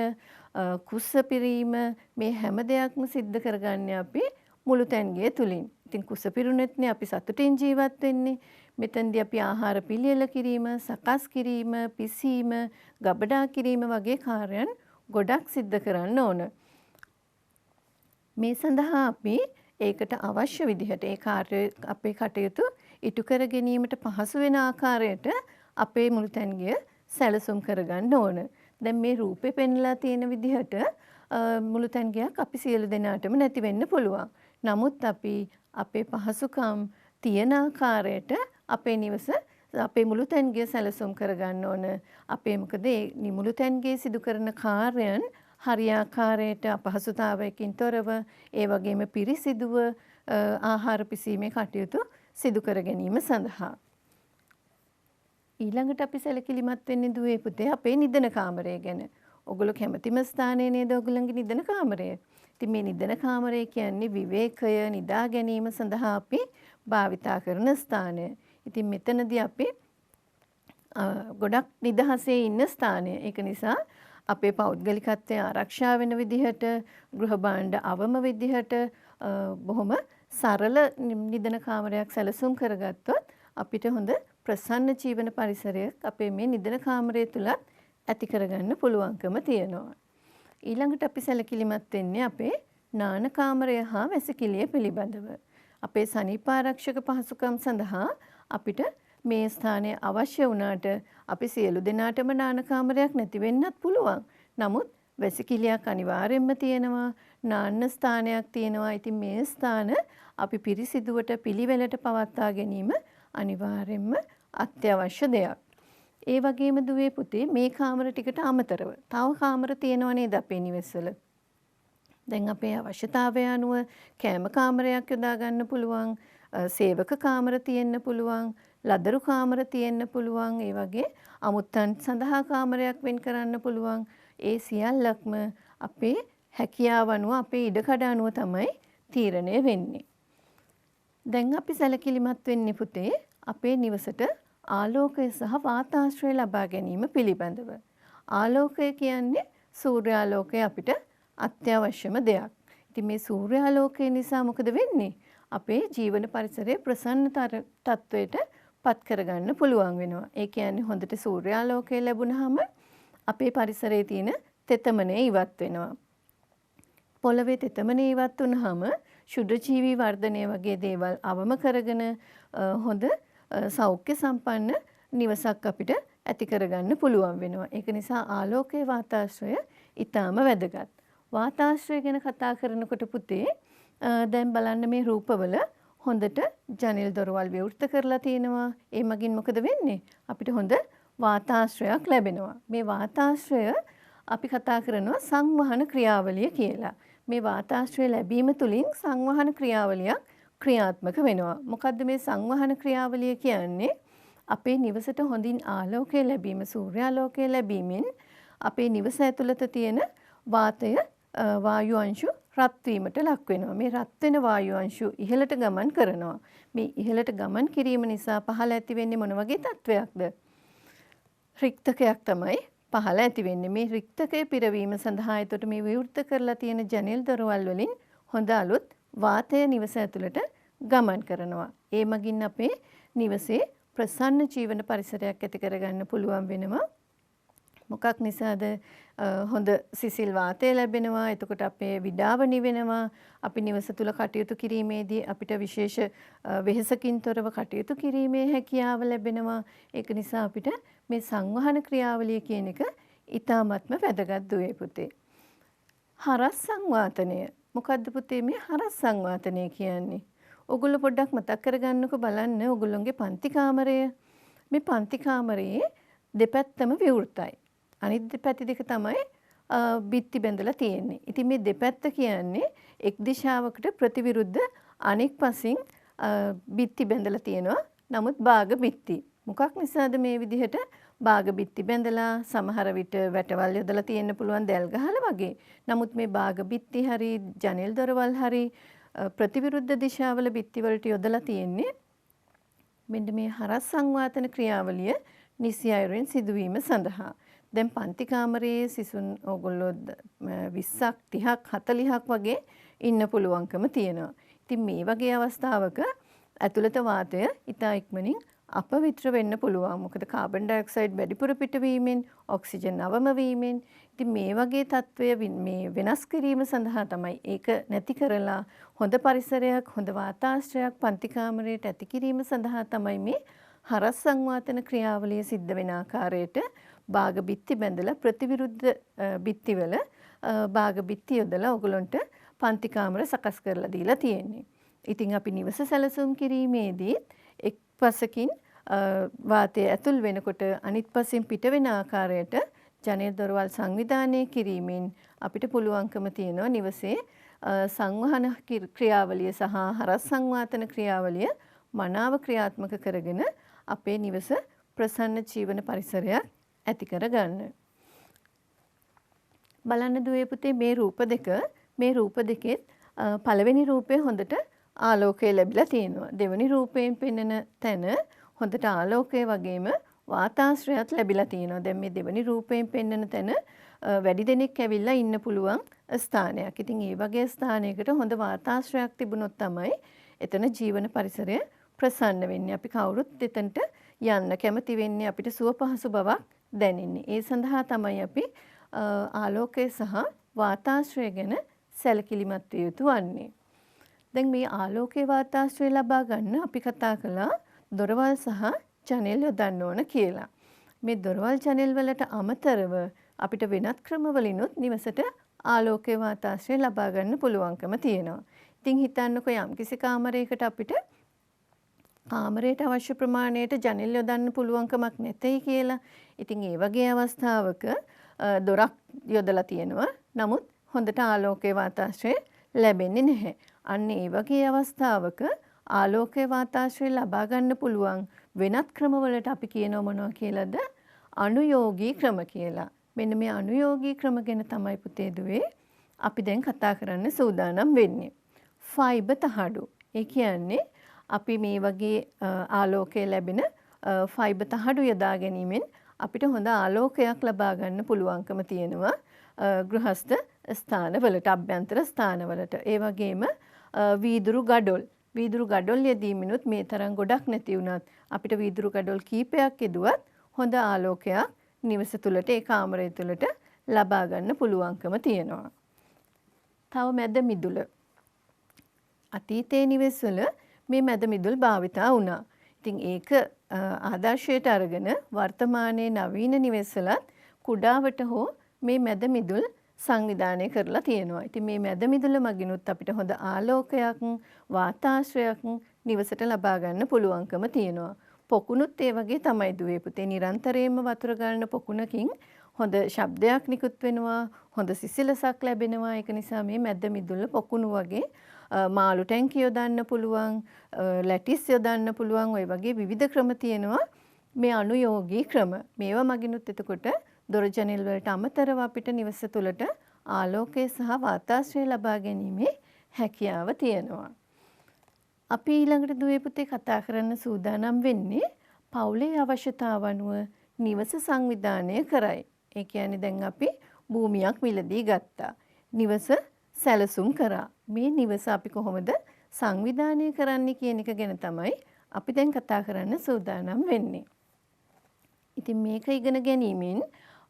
කුස පිරීම මේ හැම දෙයක්ම සිද්ධ කරගන්නේ අපි මුළුතැන්ගේ තුලින්. ඉතින් කුස පිරුණෙත්නේ අපි සතුටින් ජීවත් වෙන්නේ. මෙතෙන්දී අපි ආහාර පිළියෙල කිරීම, සකස් කිරීම, පිසීම, ගබඩා කිරීම වගේ කාර්යයන් ගොඩක් සිද්ධ කරන්න ඕන. මේ සඳහා අපි ඒකට අවශ්‍ය විදිහට ඒ කාර්ය අපේ කටයුතු ඉටු කර ගැනීමට පහසු වෙන ආකාරයට අපේ මුළුතැන්ගිය සැලසුම් කරගන්න ඕන. දැන් මේ රූපේ පෙන්ලා තියෙන විදිහට මුළුතැන්ගියක් අපි සියලු දෙනාටම නැති වෙන්න පුළුවන්. නමුත් අපි අපේ පහසුකම් තියෙන ආකාරයට අපේ නිවස අපේ මුළුතැන්ගිය සැලසුම් කරගන්න ඕන. අපේ මොකද මේ මුළුතැන්ගේ සිදු කරන කාර්යයන් හරියාකාරයට අපහසුතාවයකින් තොරව ඒ වගේම පිරිසිදුව ආහාර පිසීමේ කටයුතු සිදු කර ගැනීම සඳහා. ඊළඟට අපි සැලකිලිමත් වෙන්නේ දුවේ පුතේ අපේ නිදන කාමරය ගැන. ඔගොල්ලෝ කැමතිම ස්ථානය නේද ඔයගොල්ලන්ගේ නිදන කාමරය? ඉතින් මේ නිදන කාමරය කියන්නේ විවේකය නිදා ගැනීම සඳහා අපි භාවිතා කරන ස්ථානය. ඉතින් මෙතනදී අපි ගොඩක් නිදහසේ ඉන්න ස්ථානය. ඒක නිසා අපේ පෞද්ගලිකත්වය ආරක්ෂා වෙන විදිහට ගෘහ භාණ්ඩ අවම විදිහට බොහොම සරල නිදන කාමරයක් සැලසුම් කරගත්තොත් අපිට හොඳ ප්‍රසන්න ජීවන පරිසරයක් අපේ මේ නිදන කාමරය තුල ඇති කරගන්න පුළුවන්කම තියෙනවා. ඊළඟට අපි සැලකිලිමත් වෙන්නේ අපේ නාන කාමරය හා වැසිකිළිය පිළිබඳව. අපේ සනීපාරක්ෂක පහසුකම් සඳහා අපිට මේ ස්ථානය අවශ්‍ය වුණාට අපි සියලු දෙනාටම නාන කාමරයක් නැති වෙන්නත් පුළුවන්. නමුත් වැසිකිළියක් අනිවාර්යෙන්ම තියෙනවා. නාන්න ස්ථානයක් තියෙනවා. ඉතින් මේ ස්ථාන අපි පිරිසිදුවට පිළිවෙලට පවත්වා ගැනීම අනිවාර්යෙන්ම අත්‍යවශ්‍ය දෙයක්. ඒ වගේම දුවේ පුතේ මේ කාමර ටිකට අමතරව තව කාමර තියෙනව නේද අපේ නිවෙස්වල? දැන් අපේ අවශ්‍යතාවය අනුව කෑම කාමරයක් යොදා ගන්න පුළුවන්, සේවක කාමර තියෙන්න පුළුවන්, ලදරු කාමර තියෙන්න පුළුවන්, ඒ වගේ අමුත්තන් සඳහා කාමරයක් වෙන් කරන්න පුළුවන්. ඒ සියල්ලක්ම අපේ හැකියාව අනුව අපේ ඉඩකඩ අනුව තමයි තීරණය වෙන්නේ. දැන් අපි සැලකිලිමත් වෙන්නේ පුතේ අපේ නිවසට ආලෝකය සහ වාතාශ්‍රය ලබා ගැනීම පිළිබඳව. ආලෝකය කියන්නේ සූර්යාලෝකය අපිට අත්‍යවශ්‍යම දෙයක්. ඉතින් මේ සූර්යාලෝකය නිසා මොකද වෙන්නේ? අපේ ජීවන පරිසරයේ ප්‍රසන්න තත්වයට පත් කරගන්න පුළුවන් වෙනවා. ඒ කියන්නේ හොඳට සූර්යාලෝකය ලැබුණාම අපේ පරිසරයේ තියෙන තෙතමනය ඉවත් වෙනවා. පොළවේ තෙතමනය ඉවත් වුණාම ශුද්ධජීවී වර්ධනය වගේ දේවල් අවම කරගෙන හොඳ සෞඛ්‍ය සම්පන්න නිවසක් අපිට ඇති කරගන්න පුළුවන් වෙනවා. ඒක නිසා ආලෝකයේ වාතාශ්‍රය ඊටාම වැදගත්. වාතාශ්‍රය ගැන කතා කරනකොට පුතේ දැන් බලන්න මේ රූපවල හොඳට ජනෙල් දොරවල් විවෘත කරලා තියෙනවා. ඒ මගින් මොකද වෙන්නේ? අපිට හොඳ වාතාශ්‍රයක් ලැබෙනවා. මේ වාතාශ්‍රය අපි කතා කරනවා සංවහන ක්‍රියාවලිය කියලා. මේ වාතාශ්‍රය ලැබීම තුළින් සංවහන ක්‍රියාවලියක් ක්‍රියාත්මක වෙනවා. මොකද්ද මේ සංවහන ක්‍රියාවලිය කියන්නේ? අපේ නිවසට හොඳින් ආලෝකය ලැබීම, සූර්යාලෝකය ලැබීමෙන් අපේ නිවස ඇතුළත තියෙන වාතය වායු අංශු රත් වීමට ලක් වෙනවා. මේ රත් වෙන වායු අංශු ඉහළට ගමන් කරනවා. මේ ඉහළට ගමන් කිරීම නිසා පහළ ඇති වෙන්නේ මොන වගේ තත්වයක්ද? රික්තකයක් තමයි පහළ ඇති වෙන්නේ. මේ රික්තකය පිරවීම සඳහා එතකොට මේ විවෘත කරලා තියෙන ජනෙල් දොරවල් වලින් හොඳ අලුත් වාතය නිවස ඇතුළට ගමන් කරනවා. ඒ මගින් අපේ නිවසේ ප්‍රසන්න ජීවන පරිසරයක් ඇති කරගන්න පුළුවන් වෙනවා. මොකක් නිසාද? හොඳ සිසිල් වාතය ලැබෙනවා. එතකොට අපේ විඩාව නිවෙනවා. අපි නිවස තුල කටයුතු කිරීමේදී අපිට විශේෂ වෙහෙසකින් තොරව කටයුතු කිරීමේ හැකියාව ලැබෙනවා. ඒක නිසා අපිට මේ සංවහන ක්‍රියාවලිය කියන එක ඊටාත්ම වැදගත් දුවේ පුතේ. හරස් සංවාතනය. මොකද්ද පුතේ මේ හරස් සංවාතනය කියන්නේ? ඔගොල්ලෝ පොඩ්ඩක් මතක් කරගන්නකෝ බලන්න ඔගොල්ලොන්ගේ පන්ති කාමරය. මේ පන්ති කාමරයේ දෙපැත්තම විවෘතයි. අනිත් දෙපැති දෙක තමයි බිත්ති බැඳලා තියෙන්නේ. ඉතින් මේ දෙපැත්ත කියන්නේ එක් දිශාවකට ප්‍රතිවිරුද්ධ අනෙක් පසින් බිත්ති බැඳලා තියෙනවා. නමුත් භාග බිත්ති. මොකක් නිසාද මේ විදිහට භාග බිත්ති බැඳලා සමහර විට වැටවල් යොදලා තියෙන්න පුළුවන් දැල් ගහලා වගේ. නමුත් මේ භාග බිත්ති හරි ජනෙල් දොරවල් හරි ප්‍රතිවිරුද්ධ දිශාවල බිත්ති වලට යොදලා තියෙන්නේ මෙන්න මේ හරස් සංවාතන ක්‍රියාවලිය නිසි අයුරින් සිදුවීම සඳහා. දැන් පන්ති කාමරයේ සිසුන් ඕගොල්ලෝ 20ක් 30ක් 40ක් වගේ ඉන්න පුළුවන්කම තියෙනවා. ඉතින් මේ වගේ අවස්ථාවක ඇතුළත වාතය ඉතා ඉක්මනින් අපවිත්‍ර වෙන්න පුළුවන්. මොකද කාබන් ඩයොක්සයිඩ් වැඩිපුර පිටවීමෙන් ඔක්සිජන් අවම වීමෙන් ඉතින් මේ වගේ තත්වය මේ වෙනස් කිරීම සඳහා තමයි ඒක නැති කරලා හොඳ පරිසරයක් හොඳ වාතාශ්‍රයක් පන්ති කාමරයට ඇති කිරීම සඳහා තමයි මේ හරස් සංවාතන ක්‍රියාවලිය සිද්ධ වෙන ආකාරයට භාග බිත්ති බැඳලා ප්‍රතිවිරුද්ධ බිත්තිවල භාග බිත්ති යොදලා ඔයගලන්ට පන්ති කාමර සකස් කරලා දීලා තියෙන්නේ. ඉතින් අපි නිවස සැලසුම් කිරීමේදී එක් පසකින් වාතය ඇතුල් වෙනකොට අනිත් පසින් පිට වෙන ආකාරයට ජනෙල් දොරවල් සංවිධානය කිරීමෙන් අපිට පුළුවන්කම තියෙනවා නිවසේ සංවහන ක්‍රියාවලිය සහ හරස් සංවාතන ක්‍රියාවලිය මනාව ක්‍රියාත්මක කරගෙන අපේ නිවස ප්‍රසන්න ජීවන පරිසරයක් ඇති කරගන්න. බලන්න දුවේ පුතේ මේ රූප දෙකෙත් පළවෙනි රූපේ හොඳට ආලෝකය ලැබිලා තියෙනවා. දෙවෙනි රූපයෙන් පෙනෙන තැන හොඳට ආලෝකය වගේම වාතාශ්‍රයත් ලැබිලා තියෙනවා. දැන් මේ දෙවෙනි රූපයෙන් පෙනෙන තැන වැඩි දෙනෙක් ඇවිල්ලා ඉන්න පුළුවන් ස්ථානයක්. ඉතින් ඒ වගේ ස්ථානයකට හොඳ වාතාශ්‍රයක් තිබුණොත් තමයි එතන ජීවන පරිසරය ප්‍රසන්න වෙන්නේ. අපි කවුරුත් එතනට යන්න කැමති වෙන්නේ අපිට සුව පහසු බවක් දැනෙන්නේ. ඒ සඳහා තමයි අපි ආලෝකය සහ වාතාශ්‍රය ගැන සැලකිලිමත් විය යුතු වන්නේ. දැන් මේ ආලෝකයේ වාතාශ්‍රය ලබා ගන්න අපි කතා කළා දොරවල් සහ ජනෙල් යොදන්න ඕන කියලා. මේ දොරවල් ජනෙල් වලට අමතරව අපිට වෙනත් ක්‍රමවලිනුත් නිවසට ආලෝකයේ වාතාශ්‍රය ලබා ගන්න පුළුවන්කම තියෙනවා. ඉතින් හිතන්නකෝ යම්කිසි කාමරයකට අපිට කාමරයට අවශ්‍ය ප්‍රමාණයට ජනෙල් යොදන්න පුළුවන්කමක් නැtei කියලා. ඉතින් ඒ වගේ අවස්ථාවක දොරක් යොදලා තියෙනවා. නමුත් හොඳට ආලෝකයේ වාතාශ්‍රය ලැබෙන්නේ නැහැ. අන්න ඒ වගේ අවස්ථාවක ආලෝකයේ වාතාශ්‍රය ලබා ගන්න පුළුවන් වෙනත් ක්‍රමවලට අපි කියනවා මොනවා කියලාද? අනුයෝගී ක්‍රම කියලා. මෙන්න මේ අනුයෝගී ක්‍රම ගැන තමයි පුතේ දුවේ අපි දැන් කතා කරන්න සූදානම් වෙන්නේ. ෆයිබර් තහඩු. ඒ කියන්නේ අපි මේ වගේ ආලෝකය ලැබෙන ෆයිබර් තහඩු යොදා ගැනීමෙන් අපිට හොඳ ආලෝකයක් ලබා ගන්න පුළුවන්කම තියෙනවා ගෘහස්ත ස්ථානවලට, අභ්‍යන්තර ස්ථානවලට. ඒ වගේම වීදුරු ගඩොල් යෙදීමිනුත් මේ තරම් ගොඩක් නැති වුණත් අපිට වීදුරු ගඩොල් කීපයක් යෙදුවත් හොඳ ආලෝකයක් නිවස තුළට ඒ කාමරය තුළට ලබා ගන්න පුළුවන්කම තියෙනවා. තව මැද මිදුල. අතීතයේ නිවෙස්වල මේ මැද මිදුල් භාවිතා වුණා. ඉතින් ඒක ආදර්ශයට අරගෙන වර්තමානයේ නවීන නිවෙස්වලත් කුඩාවට හෝ මේ මැද මිදුල් සංවිධානය කරලා තියෙනවා. ඉතින් මේ මැද මිදුල මගිනුත් අපිට හොඳ ආලෝකයක්, වාතාශ්‍රයක් නිවසට ලබා ගන්න පුළුවන්කම තියෙනවා. පොකුණුත් ඒ වගේ තමයි දුවේ පුතේ. නිරන්තරයෙන්ම වතුර ගන්න පොකුණකින් හොඳ ශබ්දයක් නිකුත් වෙනවා, හොඳ සිසිලසක් ලැබෙනවා. ඒක නිසා මේ මැද මිදුල පොකුණු වගේ මාළු ටැංකිය යොදන්න පුළුවන්, ලැටිස් යොදන්න පුළුවන්. ওই වගේ විවිධ ක්‍රම තියෙනවා. මේ අනුයෝගී ක්‍රම. මේවා මගිනුත් එතකොට දොර ජනෙල් වලට අමතරව අපිට නිවස තුළට ආලෝකය සහ වාතාශ්‍රය ලබා ගැනීමේ හැකියාව තියෙනවා. අපි ඊළඟට දුවේ පුතේ කතා කරන්න සූදානම් වෙන්නේ පවුලේ අවශ්‍යතාව අනුව නිවස සංවිධානය කරයි. ඒ කියන්නේ දැන් අපි භූමියක් මිලදී ගත්තා. නිවස සැලසුම් කරා. මේ නිවස අපි කොහොමද සංවිධානය කරන්නේ කියන එක ගැන තමයි අපි දැන් කතා කරන්න සූදානම් වෙන්නේ. ඉතින් මේක ඉගෙන ගැනීමෙන්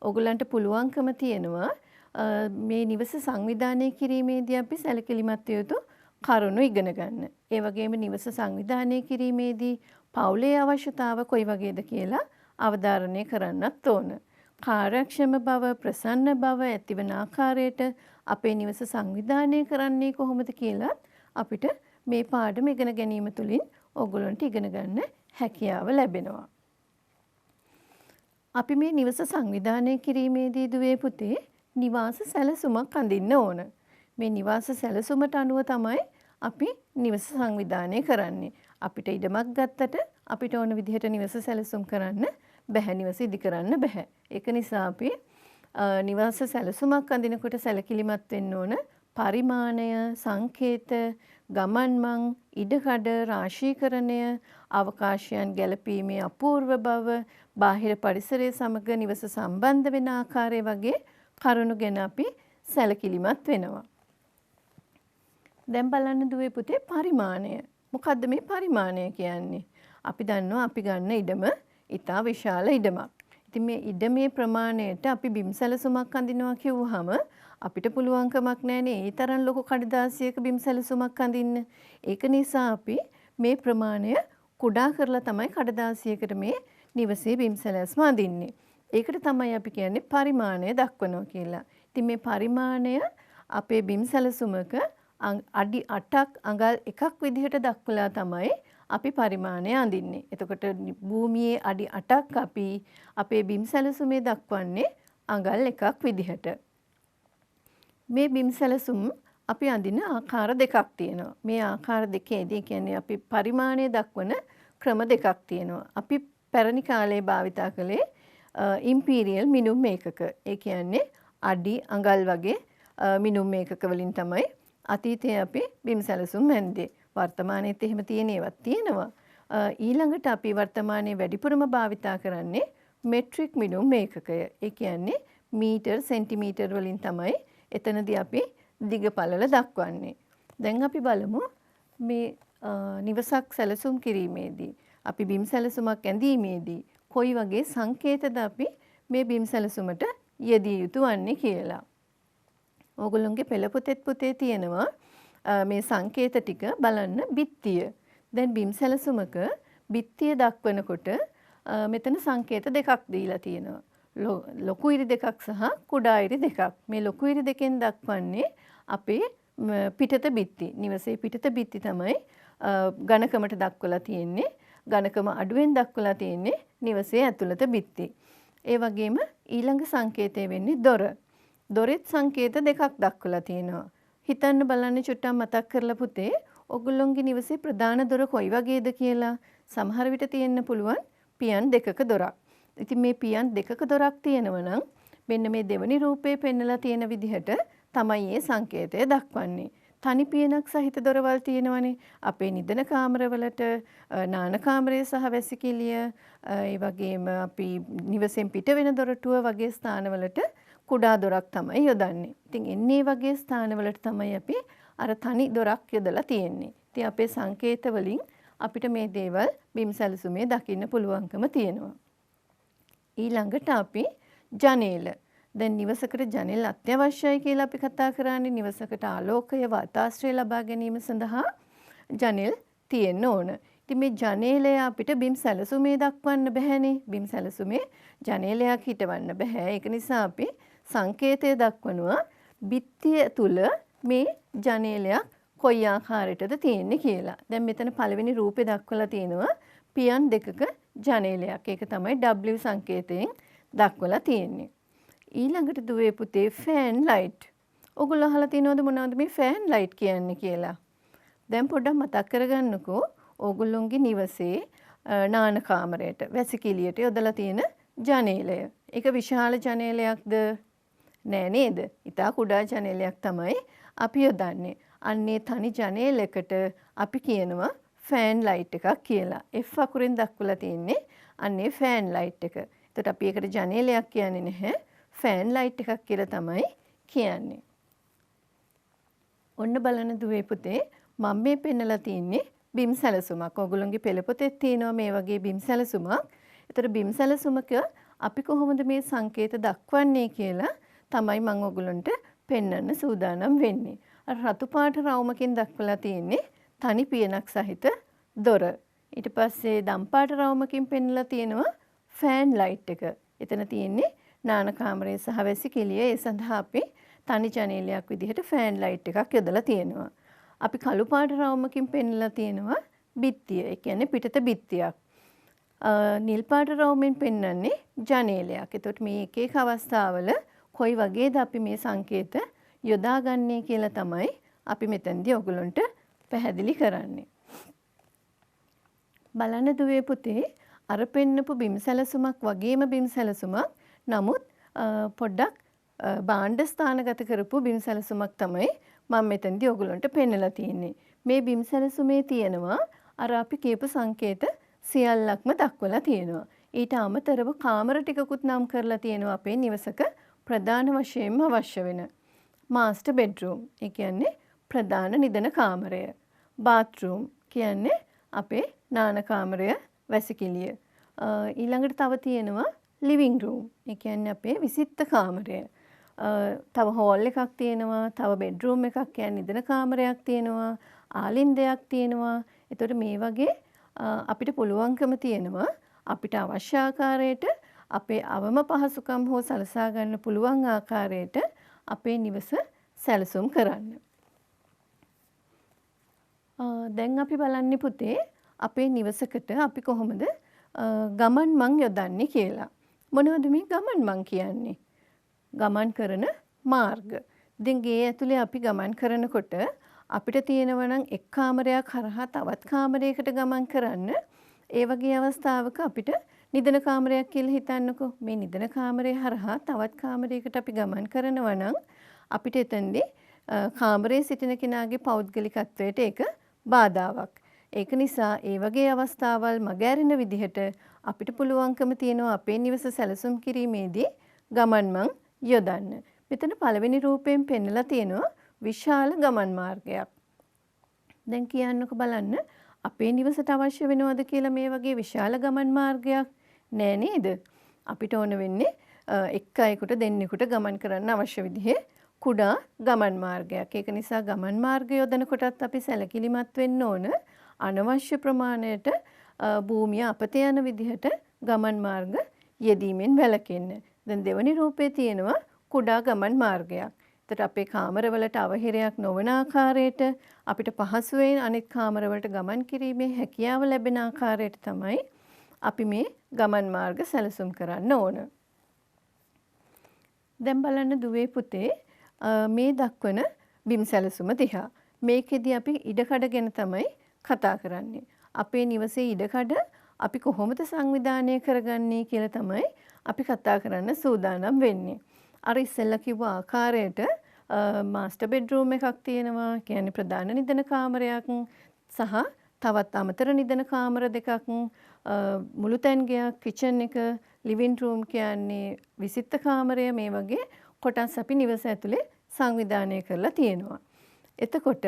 ඔයගලන්ට පුළුවන්කම තියෙනවා මේ නිවස සංවිධානය කිරීමේදී අපි සැලකිලිමත් යුතු කරුණු ඉගෙන ගන්න. ඒ වගේම නිවස සංවිධානය කිරීමේදී පවුලේ අවශ්‍යතාව කොයි වගේද කියලා අවධාරණය කරන්නත් ඕන. කාර්යක්ෂම බව, ප්‍රසන්න බව ඇතිවන ආකාරයට අපේ නිවස සංවිධානය කරන්නේ කොහොමද කියලා අපිට මේ පාඩම ඉගෙන ගැනීම තුළින් ඔයගලන්ට ඉගෙන ගන්න හැකියාව ලැබෙනවා. අපි මේ නිවස සංවිධානය කිරීමේදී දුවේ පුතේ නිවාස සැලසුමක් අඳින්න ඕන. මේ නිවාස සැලසුමට අනුව තමයි අපි නිවස සංවිධානය කරන්නේ. අපිට ඉඩමක් ගත්තට අපිට ඕන විදිහට නිවස සැලසුම් කරන්න බැහැ, නිවස ඉදි කරන්න බැහැ. ඒක නිසා අපි නිවාස සැලසුමක් අඳිනකොට සැලකිලිමත් වෙන්න ඕන පරිමාණය, සංකේත, ගමන් මං, ඉඩකඩ, රාශීකරණය, අවකාශයන් ගැලපීමේ අපූර්ව බව, බාහිර පරිසරය සමග නිවස සම්බන්ධ වෙන ආකාරය වගේ කරුණු ගැන අපි සැලකිලිමත් වෙනවා. දැන් බලන්න දුවේ පුතේ පරිමාණය. මොකද්ද මේ පරිමාණය කියන්නේ? අපි දන්නවා අපි ගන්න ඉඩම ඉතා විශාල ඉඩමක්. ඉතින් මේ ඉඩමේ ප්‍රමාණයට අපි බිම් සැලසුමක් අඳිනවා කිව්වහම අපිට පුළුවන් කමක් නැහැනේ ඒ තරම් ලොකු කඩදාසියක බිම් සැලසුමක් අඳින්න. ඒක නිසා අපි මේ ප්‍රමාණය කුඩා කරලා තමයි කඩදාසියකට මේ නිවසේ බිම් සැලැස්ම අඳින්නේ. ඒකට තමයි අපි කියන්නේ පරිමාණය දක්වනවා කියලා. ඉතින් මේ පරිමාණය අපේ බිම් සැලසුමක අඩි 8ක් අඟල් 1ක් විදිහට දක්වලා තමයි අපි පරිමාණය අඳින්නේ. එතකොට භූමියේ අඩි 8ක් අපි අපේ බිම් සැලසුමේ දක්වන්නේ අඟල් 1ක් විදිහට. මේ බිම් සැලසුම් අපි අඳින ආකාර දෙකක් තියෙනවා. මේ ආකාර දෙකේදී කියන්නේ අපි පරිමාණය දක්වන ක්‍රම දෙකක් තියෙනවා. අපි පැරණි කාලේ භාවිතා කළේ ඉම්පීරියල් මිනුම් ඒකක. ඒ කියන්නේ අඩි අඟල් වගේ මිනුම් ඒකක වලින් තමයි අතීතයේ අපි බිම් සැලසුම් ඇන්දේ. වර්තමානයේත් එහෙම තියෙන ඒවාත් තියෙනවා. ඊළඟට අපි වර්තමානයේ වැඩිපුරම භාවිතා කරන්නේ මෙට්‍රික් මිනුම් ඒකකය. ඒ කියන්නේ මීටර් සෙන්ටිමීටර් වලින් තමයි එතනදී අපි දිග පළල දක්වන්නේ. දැන් අපි බලමු මේ නිවසක් සැලසුම් කිරීමේදී අපි බිම් සැලසුමක් ඇඳීමේදී කොයි වගේ සංකේතද අපි මේ බිම් සැලසුමට යෙදිය යුතු වන්නේ කියලා. ඕගොල්ලෝගේ පෙළපොතේත් පුතේ තියෙනවා මේ සංකේත ටික බලන්න බිත්තිය. දැන් බිම් සැලසුමක බිත්තිය දක්වනකොට මෙතන සංකේත දෙකක් දීලා තියෙනවා. ලොකු ඉරි දෙකක් සහ කුඩා ඉරි දෙකක්. මේ ලොකු ඉරි දෙකෙන් දක්වන්නේ අපේ පිටත බිත්ති. නිවසේ පිටත බිත්ති තමයි ඝනකමට දක්වලා තියෙන්නේ. ඝනකම අඩුවෙන් දක්වලා තියෙන්නේ නිවසේ ඇතුළත බිත්ති. ඒ වගේම ඊළඟ සංකේතය වෙන්නේ දොර. දොරෙත් සංකේත දෙකක් දක්වලා තියෙනවා. හිතන්න බලන්න චුට්ටක් මතක් කරලා පුතේ ඔගොල්ලොන්ගේ නිවසේ ප්‍රධාන දොර කොයි වගේද කියලා. සමහර විට තියෙන්න පුළුවන් පියන් දෙකක දොරක්. ඉතින් මේ පියන් දෙකක දොරක් තියෙනවා නම් මෙන්න මේ දෙවනි රූපේ පෙන්නලා තියෙන විදිහට තමයි මේ සංකේතය දක්වන්නේ. තනි පියනක් සහිත දොරවල් තියෙනවනේ. අපේ නිදන කාමරවලට නාන කාමරය සහ වැසිකිළිය ඒ වගේම අපි නිවසෙන් පිට වෙන දොරටුව වගේ ස්ථානවලට කුඩා දොරක් තමයි යොදන්නේ. ඉතින් එන්නේ වගේ ස්ථානවලට තමයි අපි අර තනි දොරක් යොදලා තියෙන්නේ. ඉතින් අපේ සංකේත වලින් අපිට මේ දේවල් බිම් සැලසුමේ දකින්න පුළුවන්කම තියෙනවා. ඊළඟට අපි ජනේල. දැන් නිවසකට ජනෙල් අත්‍යවශ්‍යයි කියලා අපි කතා කරන්නේ. නිවසකට ආලෝකය වාතාශ්‍රය ලබා ගැනීම සඳහා ජනෙල් තියෙන්න ඕන. ඉතින් මේ ජනේලය අපිට බිම් සැලසුමේ දක්වන්න බැහැනේ. බිම් සැලසුමේ ජනේලයක් හිටවන්න බෑ. ඒක නිසා අපි සංකේතය දක්වනවා බිත්තිය තුල මේ ජනේලයක් කොයි ආකාරයටද තියෙන්නේ කියලා. දැන් මෙතන පළවෙනි රූපේ දක්වලා තියෙනවා පියන් දෙකක ජනේලයක්. ඒක තමයි W සංකේතයෙන් දක්වලා තියෙන්නේ. ඊළඟට දුවේ පුතේ ෆෑන් ලයිට්. ඔයගොල්ලෝ අහලා තියෙනවද මොනවද මේ ෆෑන් ලයිට් කියන්නේ කියලා? දැන් පොඩ්ඩක් මතක් කරගන්නකෝ. ඕගොල්ලොන්ගේ නිවසේ නාන කාමරයට වැසිකිළියට යොදලා තියෙන ජනේලය. ඒක විශාල ජනේලයක්ද? නෑ නේද? ඉතා කුඩා ජනේලයක් තමයි අපි යොදන්නේ. අන්නේ තනි ජනේලයකට අපි කියනවා ෆෑන් ලයිට් එකක් කියලා. F අකුරෙන් දක්වලා තියෙන්නේ අන්නේ ෆෑන් ලයිට් එක. එතකොට අපි ඒකට ජනේලයක් කියන්නේ නැහැ. ෆෑන් ලයිට් එකක් කියලා තමයි කියන්නේ. ඔන්න බලන්න දුවේ පුතේ මම මේ පෙන්නලා තින්නේ බිම් සැලසුමක්. ඔයගොල්ලෝගේ පෙළපොතේ තියෙනවා මේ වගේ බිම් සැලසුමක්. ඒතර බිම් සැලසුමක අපි කොහොමද මේ සංකේත දක්වන්නේ කියලා තමයි මම ඔයගොල්ලන්ට පෙන්වන්න සූදානම් වෙන්නේ. අර රතු පාට රවුමකින් දක්වලා තියෙන්නේ තනි පියනක් සහිත දොර. ඊට පස්සේ දම් පාට රවුමකින් පෙන්වලා තියෙනවා ෆෑන් ලයිට් එක. එතන තියෙන්නේ නාන කාමරය සහ වැසිකිළිය. ඒ සඳහා අපි තනි ජනේලයක් විදිහට ෆෑන් ලයිට් එකක් යොදලා තියෙනවා. අපි කළු පාට රවුමකින් පෙන්වලා තියෙනවා බිත්තිය. ඒ කියන්නේ පිටත බිත්තියක්. නිල් පාට රවුමෙන් පෙන්වන්නේ ජනේලයක්. එතකොට මේ එක එක අවස්ථාවල කොයි වගේද අපි මේ සංකේත යොදාගන්නේ කියලා තමයි අපි මෙතනදී ඔයගලන්ට පැහැදිලි කරන්නේ. බලන්න දුවේ පුතේ අර පෙන්නපු බිම් සැලසුමක් වගේම බිම් සැලසුමක්. නමුත් පොඩ්ඩක් භාණ්ඩ ස්ථානගත කරපු බිම් සැලසුමක් තමයි මම මෙතනදී ඔයගලන්ට පෙන්නලා තියෙන්නේ. මේ බිම් සැලසුමේ තියෙනවා අර අපි කියපු සංකේත සියල්ලක්ම දක්වලා තියෙනවා. ඊට අමතරව කාමර ටිකකුත් නම් කරලා තියෙනවා අපේ නිවසක ප්‍රධාන වශයෙන්ම අවශ්‍ය වෙන. Master bedroom. ඒ කියන්නේ ප්‍රධාන නිදන කාමරය. බාත්රූම් කියන්නේ අපේ නාන කාමරය, වැසිකිළිය. ඊළඟට තව තියෙනවා ලිවිං රූම්. ඒ කියන්නේ අපේ විසිත්ත කාමරය. තව හෝල් එකක් තියෙනවා, තව බෙඩ්රූම් එකක් කියන්නේ නිදන කාමරයක් තියෙනවා, ආලින්දයක් තියෙනවා. එතකොට මේ වගේ අපිට පුළුවන්කම තියෙනවා අපිට අවශ්‍ය ආකාරයට අපේ අවම පහසුකම් හෝ සලසා ගන්න පුළුවන් ආකාරයට අපේ නිවස සැලසුම් කරන්න. දැන් අපි බලන්නේ පුතේ අපේ නිවසකට අපි කොහොමද ගමන් මං යොදන්නේ කියලා. මොනවද මේ ගමන් මං කියන්නේ? ගමන් කරන මාර්ග. ඉතින් ගේ ඇතුලේ අපි ගමන් කරනකොට අපිට තියෙනවා නම් එක් කාමරයක් හරහා තවත් කාමරයකට ගමන් කරන්න. ඒ වගේ අවස්ථාවක අපිට නිදන කාමරයක් කියලා හිතන්නකෝ. මේ නිදන කාමරය හරහා තවත් කාමරයකට අපි ගමන් කරනවා නම් අපිට එතෙන්දී කාමරයේ සිටින කෙනාගේ පෞද්ගලිකත්වයට ඒක බාධාවක්. ඒක නිසා ඒ වගේ අවස්ථාවල් මගහැරෙන විදිහට අපිට පුළුවන්කම තියෙනවා අපේ නිවස සැලසුම් කිරීමේදී ගමන් මං යොදන්න. මෙතන පළවෙනි රූපයෙන් පෙන්නලා තියෙනවා විශාල ගමන් මාර්ගයක්. දැන් කියන්නකෝ බලන්න අපේ නිවසට අවශ්‍ය වෙනවද කියලා මේ වගේ විශාල ගමන් මාර්ගයක්? නෑ නේද? අපිට ඕන වෙන්නේ එක් අයෙකුට දෙන්නෙකුට ගමන් කරන්න අවශ්‍ය විදිහේ කුඩා ගමන් මාර්ගයක්. ඒක නිසා ගමන් මාර්ග යොදනකොටත් අපි සැලකිලිමත් වෙන්න ඕන අනවශ්‍ය ප්‍රමාණයට භූමිය අපත යන විදිහට ගමන් මාර්ග යෙදීමෙන් වැළකෙන්න. දැන් දෙවැනි රූපේ තියෙනවා කුඩා ගමන් මාර්ගයක්. එතකොට අපේ කාමරවලට අවහිරයක් නොවන ආකාරයට අපිට පහසුවෙන් අනෙක් කාමරවලට ගමන් කිරීමේ හැකියාව ලැබෙන ආකාරයට තමයි අපි මේ ගමන් මාර්ග සැලසුම් කරන්න ඕන. දැන් බලන්න දුවේ පුතේ මේ දක්වන බිම් සැලසුම දිහා. මේකෙදි අපි ඉඩකඩ ගැන තමයි කතා කරන්නේ. අපේ නිවසේ ඉඩකඩ අපි කොහොමද සංවිධානය කරගන්නේ කියලා තමයි අපි කතා කරන්න සූදානම් වෙන්නේ. අර ඉස්සෙල්ලා කිව්ව ආකාරයට මාස්ටර් බෙඩ්රූම් එකක් තියෙනවා. කියන්නේ ප්‍රධාන නිදන කාමරයක් සහ තවත් අමතර නිදන කාමර දෙකක්, මුළු තැන්ගයක්, කිචන් එක, ලිවිං රූම් කියන්නේ විසිත්ත කාමරය, මේ වගේ කොටස් අපි නිවස ඇතුලේ සංවිධානය කරලා තියෙනවා. එතකොට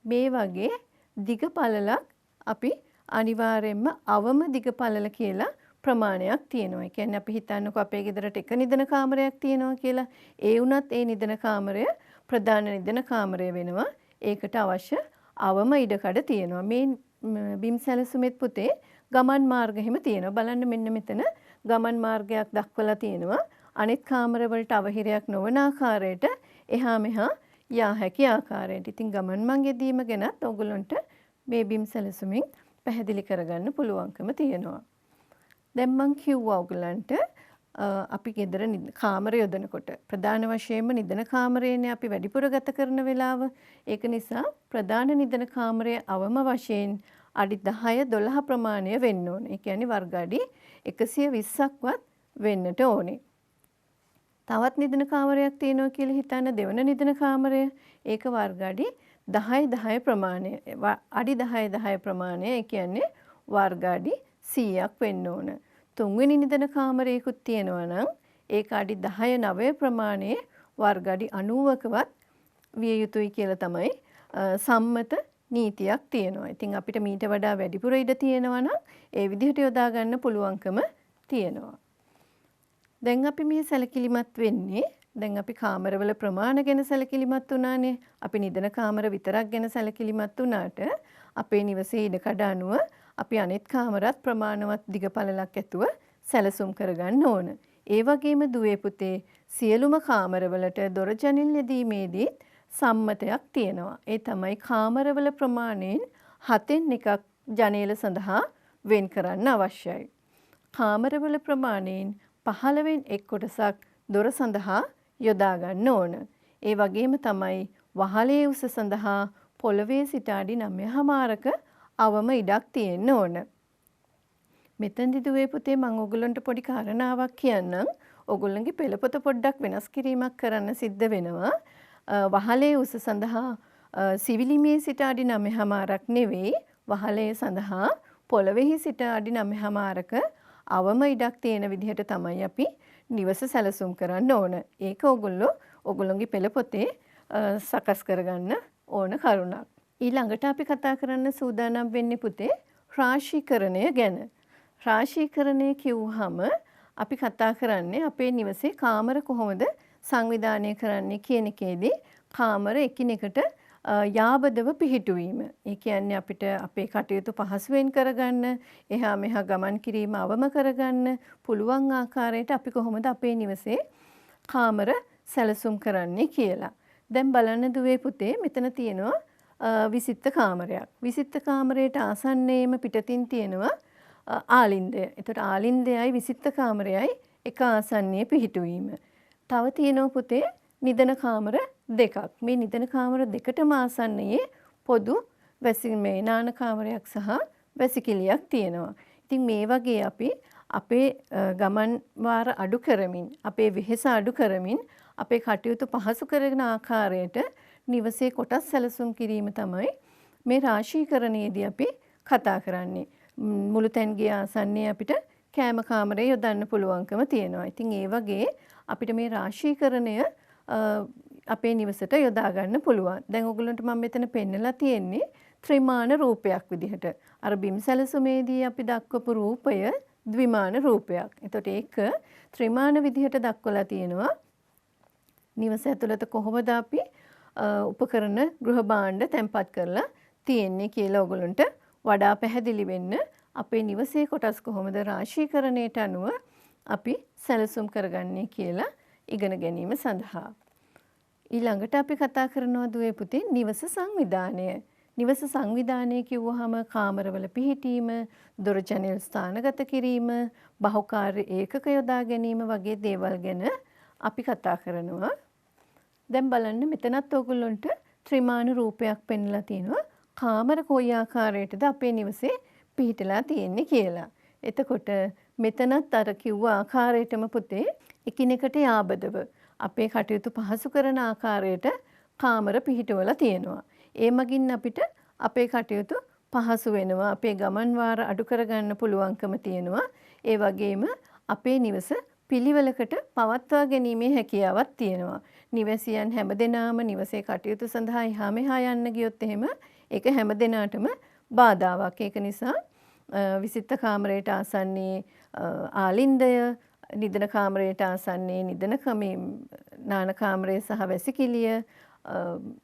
මේ වගේ දිග පළලක් අපි අනිවාර්යයෙන්ම අවම දිග පළල කියලා ප්‍රමාණයක් තියෙනවා. ඒ කියන්නේ අපි හිතන්නකෝ අපේ ගෙදරට එක නිදන කාමරයක් තියෙනවා කියලා. ඒ වුණත් ඒ නිදන කාමරය ප්‍රධාන නිදන කාමරය වෙනවා. ඒකට අවශ්‍ය අවම ඉඩකඩ තියෙනවා. මේ බිම් සැලසුමෙත් පුතේ ගමන් මාර්ග හිම තියෙනවා. බලන්න මෙන්න මෙතන ගමන් මාර්ගයක් දක්වලා තියෙනවා. අනෙක් කාමර වලට අවහිරයක් නොවන ආකාරයට එහා මෙහා යා හැකි ආකාරයට. ඉතින් ගමන් මං යෙදීම ගැනත් ඔයගොල්ලන්ට මේ බිම් සැලසුමින් පැහැදිලි කරගන්න පුළුවන්කම තියෙනවා. දැන් මං කිව්වා ඔයගලන්ට අපි ගෙදර කාමර යොදනකොට ප්‍රධාන වශයෙන්ම නිදන කාමරේනේ අපි වැඩිපුර ගත කරන වෙලාව. ඒක නිසා ප්‍රධාන නිදන කාමරයේ අවම වශයෙන් අඩි 10-12 ප්‍රමාණය වෙන්න ඕනේ. ඒ කියන්නේ වර්ග අඩි 120ක්වත් වෙන්නට ඕනේ. තවත් නිදන කාමරයක් තියෙනවා කියලා හිතන්න දෙවන නිදන කාමරය. ඒක වර්ග අඩි 10-10 ප්‍රමාණය. අඩි 10-10 ප්‍රමාණය. ඒ කියන්නේ වර්ග අඩි 100ක් වෙන්න ඕන. තුන්වෙනි නිදන කාමරයකුත් තියෙනවා නම් ඒක අඩි 10-9 ප්‍රමාණයේ වර්ග අඩි 90කවත් විය යුතුයි කියලා තමයි සම්මත නීතියක් තියෙනවා. ඉතින් අපිට මීට වඩා වැඩිපුර ඉඩ තියෙනවා නම් ඒ විදිහට යොදා ගන්න පුළුවන්කම තියෙනවා. දැන් අපි මේ සැලකිලිමත් වෙන්නේ දැන් අපි කාමරවල ප්‍රමාණ ගැන සැලකිලිමත් වුණානේ. අපි නිදන කාමර විතරක් ගැන සැලකිලිමත් වුණාට අපේ නිවසේ ඉඩකඩ අනුව අපි අනෙත් කාමරත් ප්‍රමාණවත් දිගපළලක් ඇතුව සැලසුම් කරගන්න ඕන. ඒ වගේම දුවේ පුතේ සියලුම කාමරවලට දොර ජනෙල් යෙදීමේදී සම්මතයක් තියෙනවා. ඒ තමයි කාමරවල ප්‍රමාණයෙන් 7න් එකක් ජනේල සඳහා වෙන් කරන්න අවශ්‍යයි. කාමරවල ප්‍රමාණයෙන් 15න් එක් කොටසක් දොර සඳහා යොදා ගන්න ඕන. ඒ වගේම තමයි වහලේ උස සඳහා පොළවේ සිට අඩි 9.5ක අවම ඉඩක් තියෙන්න ඕන. මෙතනදි දුවේ පුතේ මම ඔයගොල්ලන්ට පොඩි කාරණාවක් කියන්නම්. ඔයගොල්ලන්ගේ පෙළපොත පොඩ්ඩක් වෙනස් කිරීමක් කරන්න සිද්ධ වෙනවා. වහලේ උස සඳහා සිවිලිමේ සිට අඩි 9.5ක් නෙවෙයි, වහලේ සඳහා පොළවේ සිට අඩි 9.5ක අවම ඉඩක් තියෙන විදිහට තමයි අපි නිවස සැලසුම් කරන්න ඕන. ඒක ඔගොල්ලොන්ගේ පෙළ පොතේ සකස් කරගන්න ඕන කරුණක්. ඊළඟට අපි කතා කරන්න සූදානම් වෙන්නේ පුතේ රාශීකරණය ගැන. රාශීකරණය කිව්වහම අපි කතා කරන්නේ අපේ නිවසේ කාමර කොහොමද සංවිධානය කරන්නේ කියන එකේදී කාමර එකිනෙකට යාබදව පිහිටුවීම. ඒ කියන්නේ අපිට අපේ කටයුතු පහසුවෙන් කරගන්න, එහා මෙහා ගමන් කිරීම අවම කරගන්න පුළුවන් ආකාරයට අපි කොහොමද අපේ නිවසේ කාමර සැලසුම් කරන්නේ කියලා. දැන් බලන්න දුවේ පුතේ මෙතන තියෙනවා විසිත්ත කාමරයක්. විසිත්ත කාමරයට ආසන්නයේම පිටතින් තියෙනවා ආලින්දය. එතකොට ආලින්දයයි විසිත්ත කාමරයයි එක ආසන්නයේ පිහිටුවීම. තව තියෙනවා පුතේ නිදන කාමර දෙකක්. මේ නිදන කාමර දෙකටම ආසන්නයේ පොදු නාන කාමරයක් සහ වැසිකිළියක් තියෙනවා. ඉතින් මේ වගේ අපි අපේ ගමන් වාර අඩු කරමින්, අපේ වෙහෙස අඩු කරමින්, අපේ කටයුතු පහසු කරන ආකාරයට නිවසේ කොටස් සැලසුම් කිරීම තමයි මේ රාශීකරණයේදී අපි කතා කරන්නේ. මුළු තැන්ගේ ආසන්නයේ අපිට කෑම කාමරේ යොදන්න පුළුවන්කම තියෙනවා. ඉතින් ඒ වගේ අපිට මේ රාශීකරණය අපේ නිවසට යොදා ගන්න පුළුවන්. දැන් ඔයගොල්ලන්ට මම මෙතන පෙන්නලා තියෙන්නේ ත්‍රිමාන රූපයක් විදිහට. අර බිම් සැලසුමේදී අපි දක්වපු රූපය ද්විමාන රූපයක්. එතකොට ඒක ත්‍රිමාන විදිහට දක්වලා තියෙනවා. නිවස ඇතුළත කොහොමද අපි උපකරණ ගෘහ භාණ්ඩ තැන්පත් කරලා තියෙන්නේ කියලා ඔයගොල්ලන්ට වඩා පැහැදිලි වෙන්න අපේ නිවසේ කොටස් කොහොමද රාශීකරණයට අනුව අපි සැලසුම් කරගන්නේ කියලා ඉගෙන ගැනීම සඳහා. ඊළඟට අපි කතා කරනවා දුවේ පුතේ නිවස සංවිධානය. නිවස සංවිධානය කිව්වහම කාමරවල පිහිටීම, දොර ජනෙල් ස්ථානගත කිරීම, බහුකාර්ය ඒකක යොදා ගැනීම වගේ දේවල් ගැන අපි කතා කරනවා. දැන් බලන්න මෙතනත් ඔයගොල්ලන්ට ත්‍රිමාන රූපයක් පෙන්ලා තිනවා. කාමර කොයි ආකාරයටද අපේ නිවසේ පිහිටලා තියෙන්නේ කියලා. එතකොට මෙතනත් අර කිව්ව ආකාරයටම පුතේ එකිනෙකට යාබදව අපේ කටයුතු පහසු කරන ආකාරයට කාමර පිහිටවලා තියෙනවා. ඒ මගින් අපිට අපේ කටයුතු පහසු වෙනවා. අපේ ගමන් වාර අඩු කරගන්න පුළුවන්කම තියෙනවා. ඒ වගේම අපේ නිවස පිළිවෙලකට පවත්වා ගැනීමේ හැකියාවක් තියෙනවා. නිවැසියන් හැමදෙනාම නිවසේ කටයුතු සඳහා එහා මෙහා යන්න ගියොත් එහෙම ඒක හැමදෙනාටම බාධාවක්. ඒක නිසා විසිත්ත කාමරයට ආසන්නයේ ආලින්දය, නිදන කාමරයට ආසන්නයේ නාන කාමරය සහ වැසිකිළිය,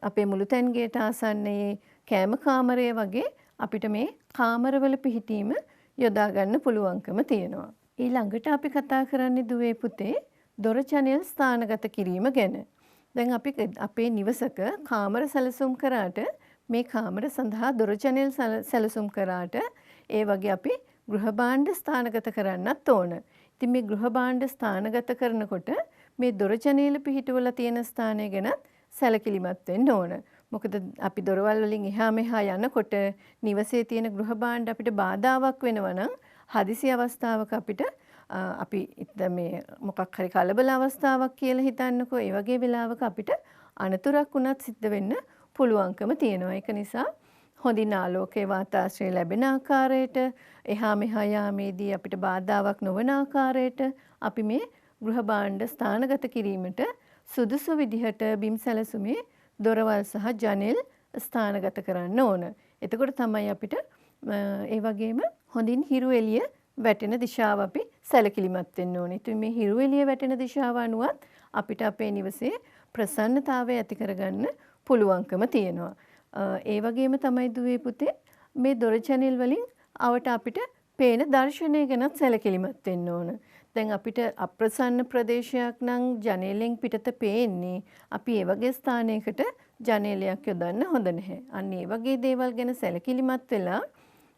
අපේ මුළු තැන්ගේට ආසන්නයේ කෑම කාමරය වගේ අපිට මේ කාමරවල පිහිටීම යොදා ගන්න පුළුවන්කම තියෙනවා. ඊළඟට අපි කතා කරන්නේ දුවේ පුතේ දොර ජනෙල් ස්ථානගත කිරීම ගැන. දැන් අපි අපේ නිවසක කාමර සැලසුම් කරාට මේ කාමර සඳහා දොර ජනෙල් සැලසුම් කරාට ඒ වගේ අපි ගෘහ භාණ්ඩ ස්ථානගත කරන්නත් ඕන. ඉතින් මේ ගෘහ භාණ්ඩ ස්ථානගත කරනකොට මේ දොර ජනේල පිහිටුවලා තියෙන ස්ථානය ගැන සැලකිලිමත් වෙන්න ඕන. මොකද අපි දොරවල් වලින් එහා මෙහා යනකොට නිවසේ තියෙන ගෘහ භාණ්ඩ අපිට බාධාවක් වෙනවා නම් හදිසි අවස්ථාවක අපිට අපි මේ මොකක් හරි කලබල අවස්ථාවක් කියලා හිතන්නකෝ. ඒ වගේ වෙලාවක අපිට අනතුරක් වුණත් සිද්ධ වෙන්න පුළුවන්කම තියෙනවා. ඒක නිසා හොඳින් ආලෝකයේ වාතාශ්‍රය ලැබෙන ආකාරයට එහා මෙහා යාමේදී අපිට බාධාවක් නොවන ආකාරයට අපි මේ ගෘහ භාණ්ඩ ස්ථානගත කිරීමට සුදුසු විදිහට බිම් සැලසුමේ දොරවල් සහ ජනෙල් ස්ථානගත කරන්න ඕන. එතකොට තමයි අපිට ඒ වගේම හොඳින් හිරු එළිය වැටෙන දිශාව අපි සැලකිලිමත් වෙන්න ඕනේ. ඉතින් මේ හිරු එළිය වැටෙන දිශාව අනුවත් අපිට අපේ නිවසේ ප්‍රසන්නතාවය ඇති කරගන්න පුළුවන්කම තියෙනවා. ඒ වගේම තමයි දුවේ පුතේ මේ දොර ජනෙල් වලින් අවට අපිට පේන දර්ශනය ගැනත් සැලකිලිමත් වෙන්න ඕන. දැන් අපිට අප්‍රසන්න ප්‍රදේශයක් නම් ජනේලෙන් පිටත පේන්නේ. අපි ඒ වගේ ස්ථානයකට ජනේලයක් යොදන්න හොඳ නැහැ. අන්න ඒ වගේ දේවල් ගැන සැලකිලිමත් වෙලා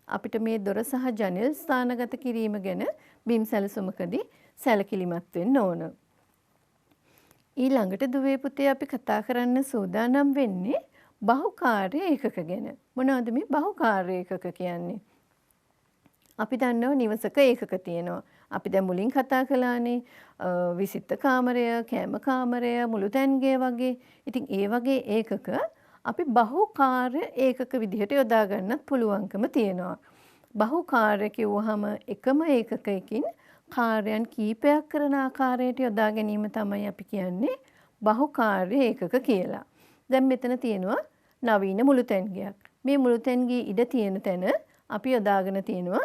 අපිට මේ දොර සහ ජනෙල් ස්ථානගත කිරීම ගැන බිම් සැලසුමකදී සැලකිලිමත් වෙන්න ඕන. ඊළඟට දුවේ පුතේ අපි කතා කරන්න සූදානම් වෙන්නේ බහුකාර්ය ඒකක ගැන. මොනවද මේ බහුකාර්ය ඒකක කියන්නේ? අපි දන්නවා නිවසක ඒකක තියෙනවා. අපි දැන් මුලින් කතා කළානේ විසිත්ත කාමරය, කෑම කාමරය, මුළු තැන්ගේ වගේ. ඉතින් ඒ වගේ ඒකක අපි බහුකාර්ය ඒකක විදිහට යොදා ගන්නත් පුළුවන්කම තියෙනවා. බහුකාර්ය කිව්වහම එකම ඒකකයකින් කාර්යයන් කීපයක් කරන ආකාරයට යොදා ගැනීම තමයි අපි කියන්නේ බහුකාර්ය ඒකක කියලා. දැන් මෙතන තියෙනවා නවීන මුළුතැන්ගයක්. මේ මුළුතැන්ගේ ඉඩ තියෙන තැන අපි යොදාගෙන තියෙනවා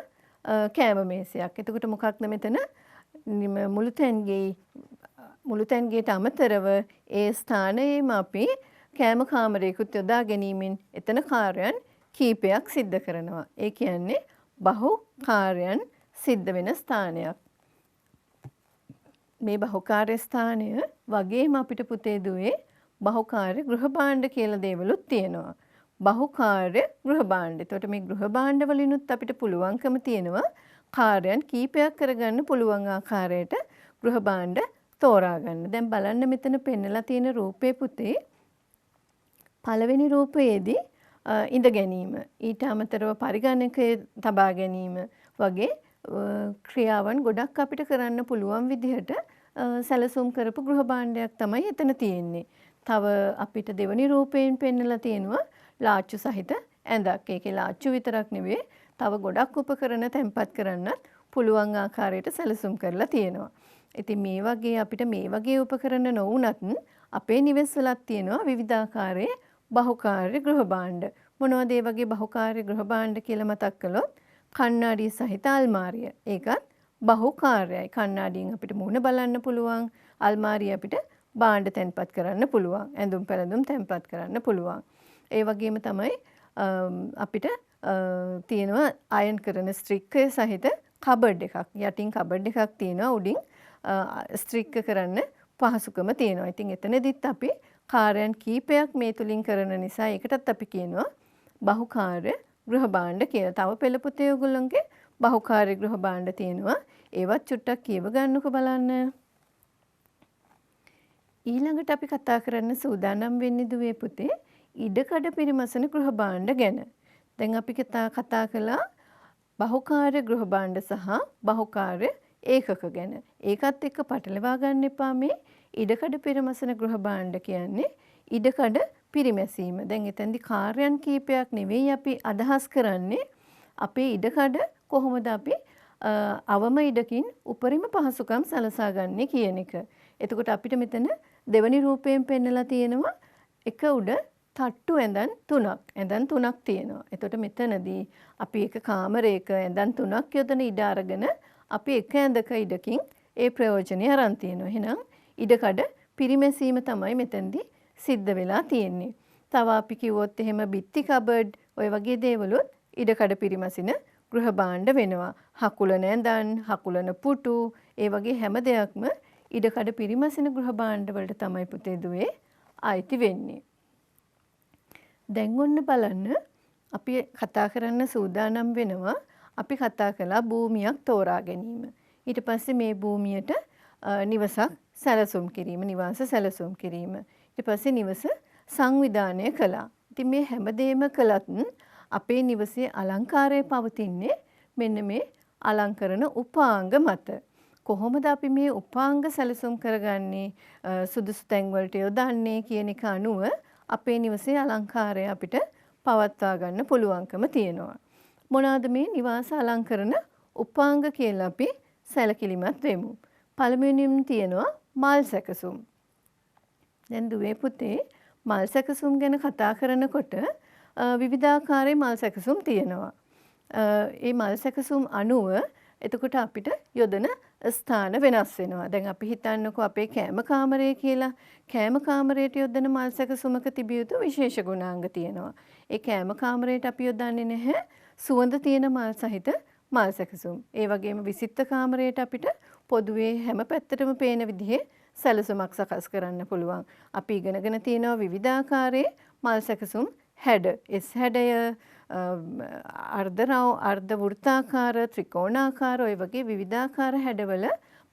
කෑම මේසයක්. එතකොට මොකක්ද මෙතන මුළුතැන්ගේට අමතරව ඒ ස්ථානයේම අපි කෑම කාමරයකුත් යොදා ගැනීමෙන් එතන කාර්යයන් කීපයක් සිද්ධ කරනවා. ඒ කියන්නේ බහුකාර්යයන් සිද්ධ වෙන ස්ථානයක්. මේ බහුකාර්ය ස්ථානය වගේම අපිට පුතේ දුවේ බහුකාර්ය ගෘහ භාණ්ඩ කියලා දේවලුත් තියෙනවා. බහුකාර්ය ගෘහ භාණ්ඩ. එතකොට මේ ගෘහ භාණ්ඩ වලිනුත් අපිට පුළුවන්කම තියෙනවා කාර්යයන් කීපයක් කරගන්න පුළුවන් ආකාරයට ගෘහ භාණ්ඩ තෝරා ගන්න. දැන් බලන්න මෙතන පෙන්නලා තියෙන රූපේ පුතේ පළවෙනි රූපයේදී ඉඳ ගැනීම, ඊට අමතරව පරිගණකයේ තබා ගැනීම වගේ ක්‍රියාවන් ගොඩක් අපිට කරන්න පුළුවන් විදිහට සැලසුම් කරපු ගෘහ භාණ්ඩයක් තමයි එතන තියෙන්නේ. තව අපිට දෙවනි රූපයෙන් පෙන්නලා තියෙනවා ලාච්චු සහිත ඇඳක්. ඒකේ ලාච්චු විතරක් නෙවෙයි තව ගොඩක් උපකරණ තැන්පත් කරන්නත් පුළුවන් ආකාරයට සැලසුම් කරලා තියෙනවා. ඉතින් මේ වගේ අපිට මේ වගේ උපකරණ නොවුනත් අපේ නිවෙස්වලත් තියෙනවා විවිධාකාරයේ බහුකාර්ය ගෘහ භාණ්ඩ. මොනවද ඒ වගේ බහුකාර්ය ගෘහ භාණ්ඩ කියලා මතක් කළොත් කණ්ණාඩි සහිත අල්මාරිය. ඒකත් බහුකාර්යයි. කණ්ණාඩියෙන් අපිට මුහුණ බලන්න පුළුවන්. අල්මාරිය අපිට භාණ්ඩ තැන්පත් කරන්න පුළුවන්. ඇඳුම් පැළඳුම් තැන්පත් කරන්න පුළුවන්. ඒ වගේම තමයි අපිට තියෙනවා අයන් කරන ස්ත්‍රික්කය සහිත කබඩ් එකක්. යටින් කබඩ් එකක් තියෙනවා. උඩින් ස්ත්‍රික්ක කරන්න පහසුකම තියෙනවා. ඉතින් එතනදිත් අපි කාර්යයන් කීපයක් මේ තුලින් කරන නිසා ඒකටත් අපි කියනවා බහුකාර්ය ගෘහ භාණ්ඩ කියලා. තව පෙළ පුතේ ඔයගොල්ලන්ගේ බහුකාර්ය ගෘහ භාණ්ඩ තියෙනවා. ඒවත් චුට්ටක් කියව ගන්නකො බලන්න. ඊළඟට අපි කතා කරන්න සූදානම් වෙන්නේ දුවේ පුතේ ඉඩකඩ පිරිමසන ගෘහ භාණ්ඩ ගැන. දැන් අපි කතා කළා බහුකාර්ය ගෘහ භාණ්ඩ සහ බහුකාර්ය ඒකක ගැන. ඒකත් එක්ක පටලවා ගන්න එපා. මේ ඉඩකඩ පිරිමසන ගෘහ භාණ්ඩ කියන්නේ ඉඩකඩ පිරිමැසීම. දැන් එතෙන්දි කාර්යයන් කීපයක් නෙවෙයි අපි අදහස් කරන්නේ. අපේ ඉඩකඩ කොහොමද අපි අවම ඉඩකින් උපරිම පහසුකම් සලසා ගන්නේ කියන එක. එතකොට අපිට මෙතන දෙවනි රූපයෙන් පෙන්නලා තියෙනවා එක උඩ තට්ටු ඇඳන් තුනක්. ඇඳන් තුනක් තියෙනවා. එතකොට මෙතනදී අපි එක කාමරයක ඇඳන් තුනක් යොදන ඉඩ අරගෙන අපි එක ඇඳක ඉඩකින් ඒ ප්‍රයෝජනෙ අරන් තියෙනවා. එහෙනම් ඉඩකඩ පිරිමැසීම තමයි මෙතෙන්දී සිද්ධ වෙලා තියෙන්නේ. තව අපි කිව්වොත් එහෙම බිත්ති කබඩ් ඔය වගේ දේවලුත් ඉඩකඩ පිරිමැසින ගෘහ භාණ්ඩ වෙනවා. හකුලන ඇඳන්, හකුලන පුටු, ඒ වගේ හැම දෙයක්ම ඉඩකඩ පිරිමැසින ගෘහ භාණ්ඩ වලට තමයි පුතේ දුවේ අයිති වෙන්නේ. දැන් ඔන්න බලන්න අපි කතා කරන්න සූදානම් වෙනවා. අපි කතා කළා භූමියක් තෝරා ගැනීම. ඊට පස්සේ මේ භූමියට නිවසක් සැලසුම් කිරීම, නිවාස සැලසුම් කිරීම. ඊට පස්සේ නිවස සංවිධානය කළා. ඉතින් මේ හැමදේම කළත් අපේ නිවසේ අලංකාරය පවතින්නේ මෙන්න මේ අලංකරන උපාංග මත. කොහොමද අපි මේ උපාංග සැලසුම් කරගන්නේ, සුදුසු තැන් වලට යොදන්නේ කියන එක අනුව අපේ නිවසේ අලංකාරය අපිට පවත්වා ගන්න පුළුවන්කම තියෙනවා. මොනවාද මේ නිවාස අලංකරන උපාංග කියලා අපි සැලකිලිමත් වෙමු. පළමුවෙනිම තියෙනවා මල් සැකසුම්. දැන් දුවේ පුතේ මල් සැකසුම් ගැන කතා කරනකොට විවිධාකාරයේ මල් සැකසුම් තියෙනවා. ඒ මල් සැකසුම් අනුව එතකොට අපිට යොදන ස්ථාන වෙනස් වෙනවා. දැන් අපි හිතන්නකෝ අපේ කෑම කාමරය කියලා. කෑම කාමරයට යොදන මල් සැකසුමක තිබිය යුතු විශේෂ ගුණාංග තියෙනවා. ඒ කෑම කාමරයට අපි යොදන්නේ නැහැ සුවඳ තියෙන මල් සහිත මල් සැකසුම්. ඒ වගේම විසිත්ත කාමරයට අපිට පොදුවේ හැම පැත්තටම පේන විදිහේ සැලසුමක් සකස් කරන්න පුළුවන්. අපි ඉගෙනගෙන තියෙනවා විවිධාකාරයේ මල් සැකසුම් හැඩ. එස් හැඩය, අර්ධ වෘත්තාකාර, ත්‍රිකෝණාකාර ඔය වගේ විවිධාකාර හැඩවල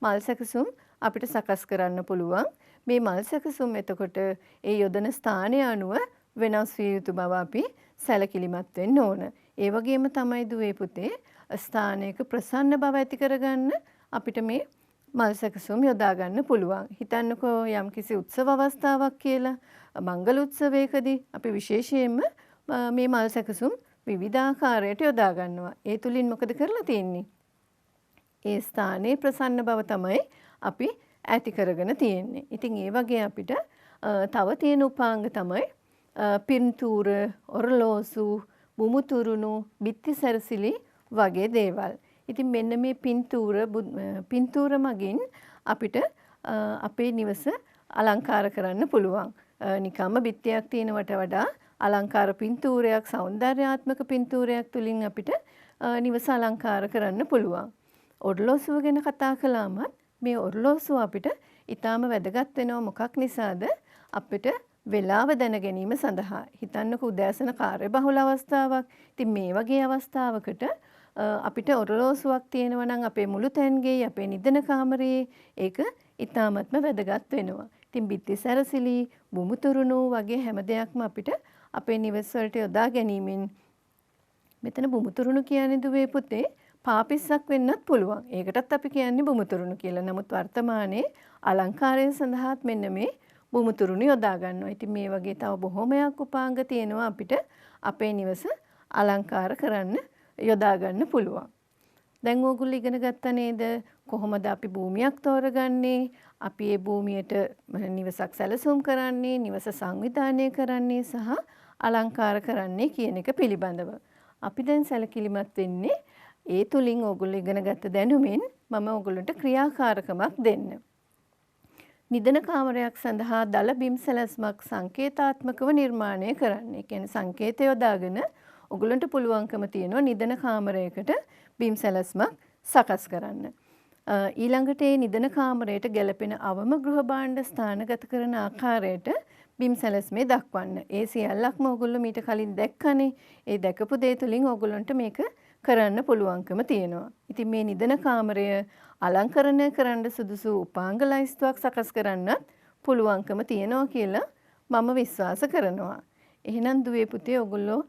මල් සැකසුම් අපිට සකස් කරන්න පුළුවන්. මේ මල් සැකසුම් එතකොට ඒ යොදන ස්ථානය අනුව වෙනස් විය යුතු බව අපි සැලකිලිමත් වෙන්න ඕන. ඒ වගේම තමයි දුවේ පුතේ ස්ථානයක ප්‍රසන්න බව ඇති කරගන්න අපිට මේ මල් සැකසුම් යොදා ගන්න පුළුවන්. හිතන්නකෝ යම්කිසි උත්සව අවස්ථාවක් කියලා, මංගල උත්සවයකදී අපි විශේෂයෙන්ම මේ මල් සැකසුම් විවිධාකාරයට යොදා ගන්නවා. ඒ තුලින් මොකද කරලා තියෙන්නේ? ඒ ස්ථානයේ ප්‍රසන්න බව තමයි අපි ඇති කරගෙන තියෙන්නේ. ඉතින් ඒ වගේ අපිට තව තියෙන උපාංග තමයි පින්තූර, ඔරලෝසු, බුමුතුරුණු, බිත්ති සැරසිලි වගේ දේවල්. ඉතින් මෙන්න මේ පින්තූර මගින් අපිට අපේ නිවස අලංකාර කරන්න පුළුවන්. නිකම්ම බිත්තියක් තියෙනවට වඩා අලංකාර පින්තූරයක්, සෞන්දර්යාත්මක පින්තූරයක් තුලින් අපිට නිවස අලංකාර කරන්න පුළුවන්. ඔරලෝසුව ගැන කතා කළාමත් මේ ඔරලෝසුව අපිට ඊටාම වැදගත් වෙනවා. මොකක් නිසාද? අපිට වේලාව දැන ගැනීම සඳහා. හිතන්නකෝ උදෑසන කාර්යබහුල අවස්ථාවක්. ඉතින් මේ වගේ අවස්ථාවකට අපිට ඔරලෝසුවක් තියෙනවා නම් අපේ මුළු තැන්ගේ, අපේ නිදන කාමරයේ ඒක ඊටාමත්ම වැදගත් වෙනවා. ඉතින් බිත්ති සැරසිලි, බුමුතුරුණු වගේ හැම දෙයක්ම අපිට අපේ නිවෙස් වලට යොදා ගැනීමෙන් මෙතන බුමුතුරුණු කියන්නේ දුවේ පුතේ පාපිස්සක් වෙන්නත් පුළුවන්. ඒකටත් අපි කියන්නේ බුමුතුරුණු කියලා. නමුත් වර්තමානයේ අලංකාරය සඳහාත් මෙන්න මේ බුමුතුරුණු යොදා ගන්නවා. ඉතින් මේ වගේ තව බොහොමයක් උපාංග තියෙනවා අපිට අපේ නිවස අලංකාර කරන්න යොදා ගන්න පුළුවන්. දැන් ඕගොල්ලෝ ඉගෙන ගත්තා නේද? කොහොමද අපි භූමියක් තෝරගන්නේ? අපි ඒ භූමියට නිවසක් සැලසුම් කරන්නේ, නිවස සංවිධානය කරන්නේ සහ අලංකාර කරන්නේ කියන එක පිළිබඳව. අපි දැන් සැලකිලිමත් වෙන්නේ ඒ තුලින් ඕගොල්ලෝ ඉගෙන ගත්ත දැනුමින් මම ඕගොල්ලන්ට ක්‍රියාකාරකමක් දෙන්න. නිදන කාමරයක් සඳහා දල බිම් සැලැස්මක් සංකේතාත්මකව නිර්මාණය කරන්න. ඒ කියන්නේ සංකේත යොදාගෙන ඔගොල්ලන්ට පුළුවන්කම තියෙනවා නිදන කාමරයකට බිම් සැලැස්මක් සකස් කරන්න. ඊළඟට ඒ නිදන කාමරයට ගැලපෙන අවම ගෘහ භාණ්ඩ ස්ථානගත කරන ආකාරයට බිම් සැලැස්මේ දක්වන්න. ඒ සියල්ලක්ම ඔයගොල්ලෝ මීට කලින් දැක්කනේ. ඒ දැකපු දේ තුලින් ඔයගොල්ලන්ට මේක කරන්න පුළුවන්කම තියෙනවා. ඉතින් මේ නිදන කාමරය අලංකරණය කරන්න සුදුසු උපාංග ලයිස්තුවක් සකස් කරන්නත් පුළුවන්කම තියෙනවා කියලා මම විශ්වාස කරනවා. එහෙනම් දුවේ පුතේ ඔයගොල්ලෝ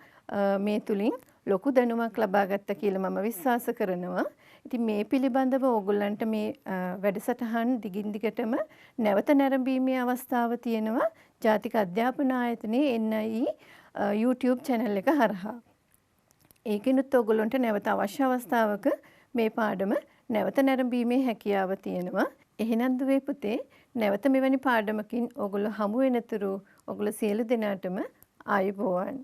මේ තුලින් ලොකු දැනුමක් ලබා ගත්තා කියලා මම විශ්වාස කරනවා. ඉතින් මේ පිළිබඳව ඕගොල්ලන්ට මේ වැඩසටහන් දිගින් දිගටම නැවත නැරඹීමේ අවස්ථාව තියෙනවා ජාතික අධ්‍යාපන ආයතනයේ NIE YouTube channel එක හරහා. ඒකිනුත් ඕගොල්ලන්ට නැවත අවශ්‍ය අවස්ථාවක මේ පාඩම නැවත නැරඹීමේ හැකියාව තියෙනවා. එහෙනම් දුවේ පුතේ නැවත මෙවැනි පාඩමකින් ඕගොල්ලෝ හමු වෙනතුරු ඕගොල්ලෝ සියලු දෙනාටම ආයුබෝවන්.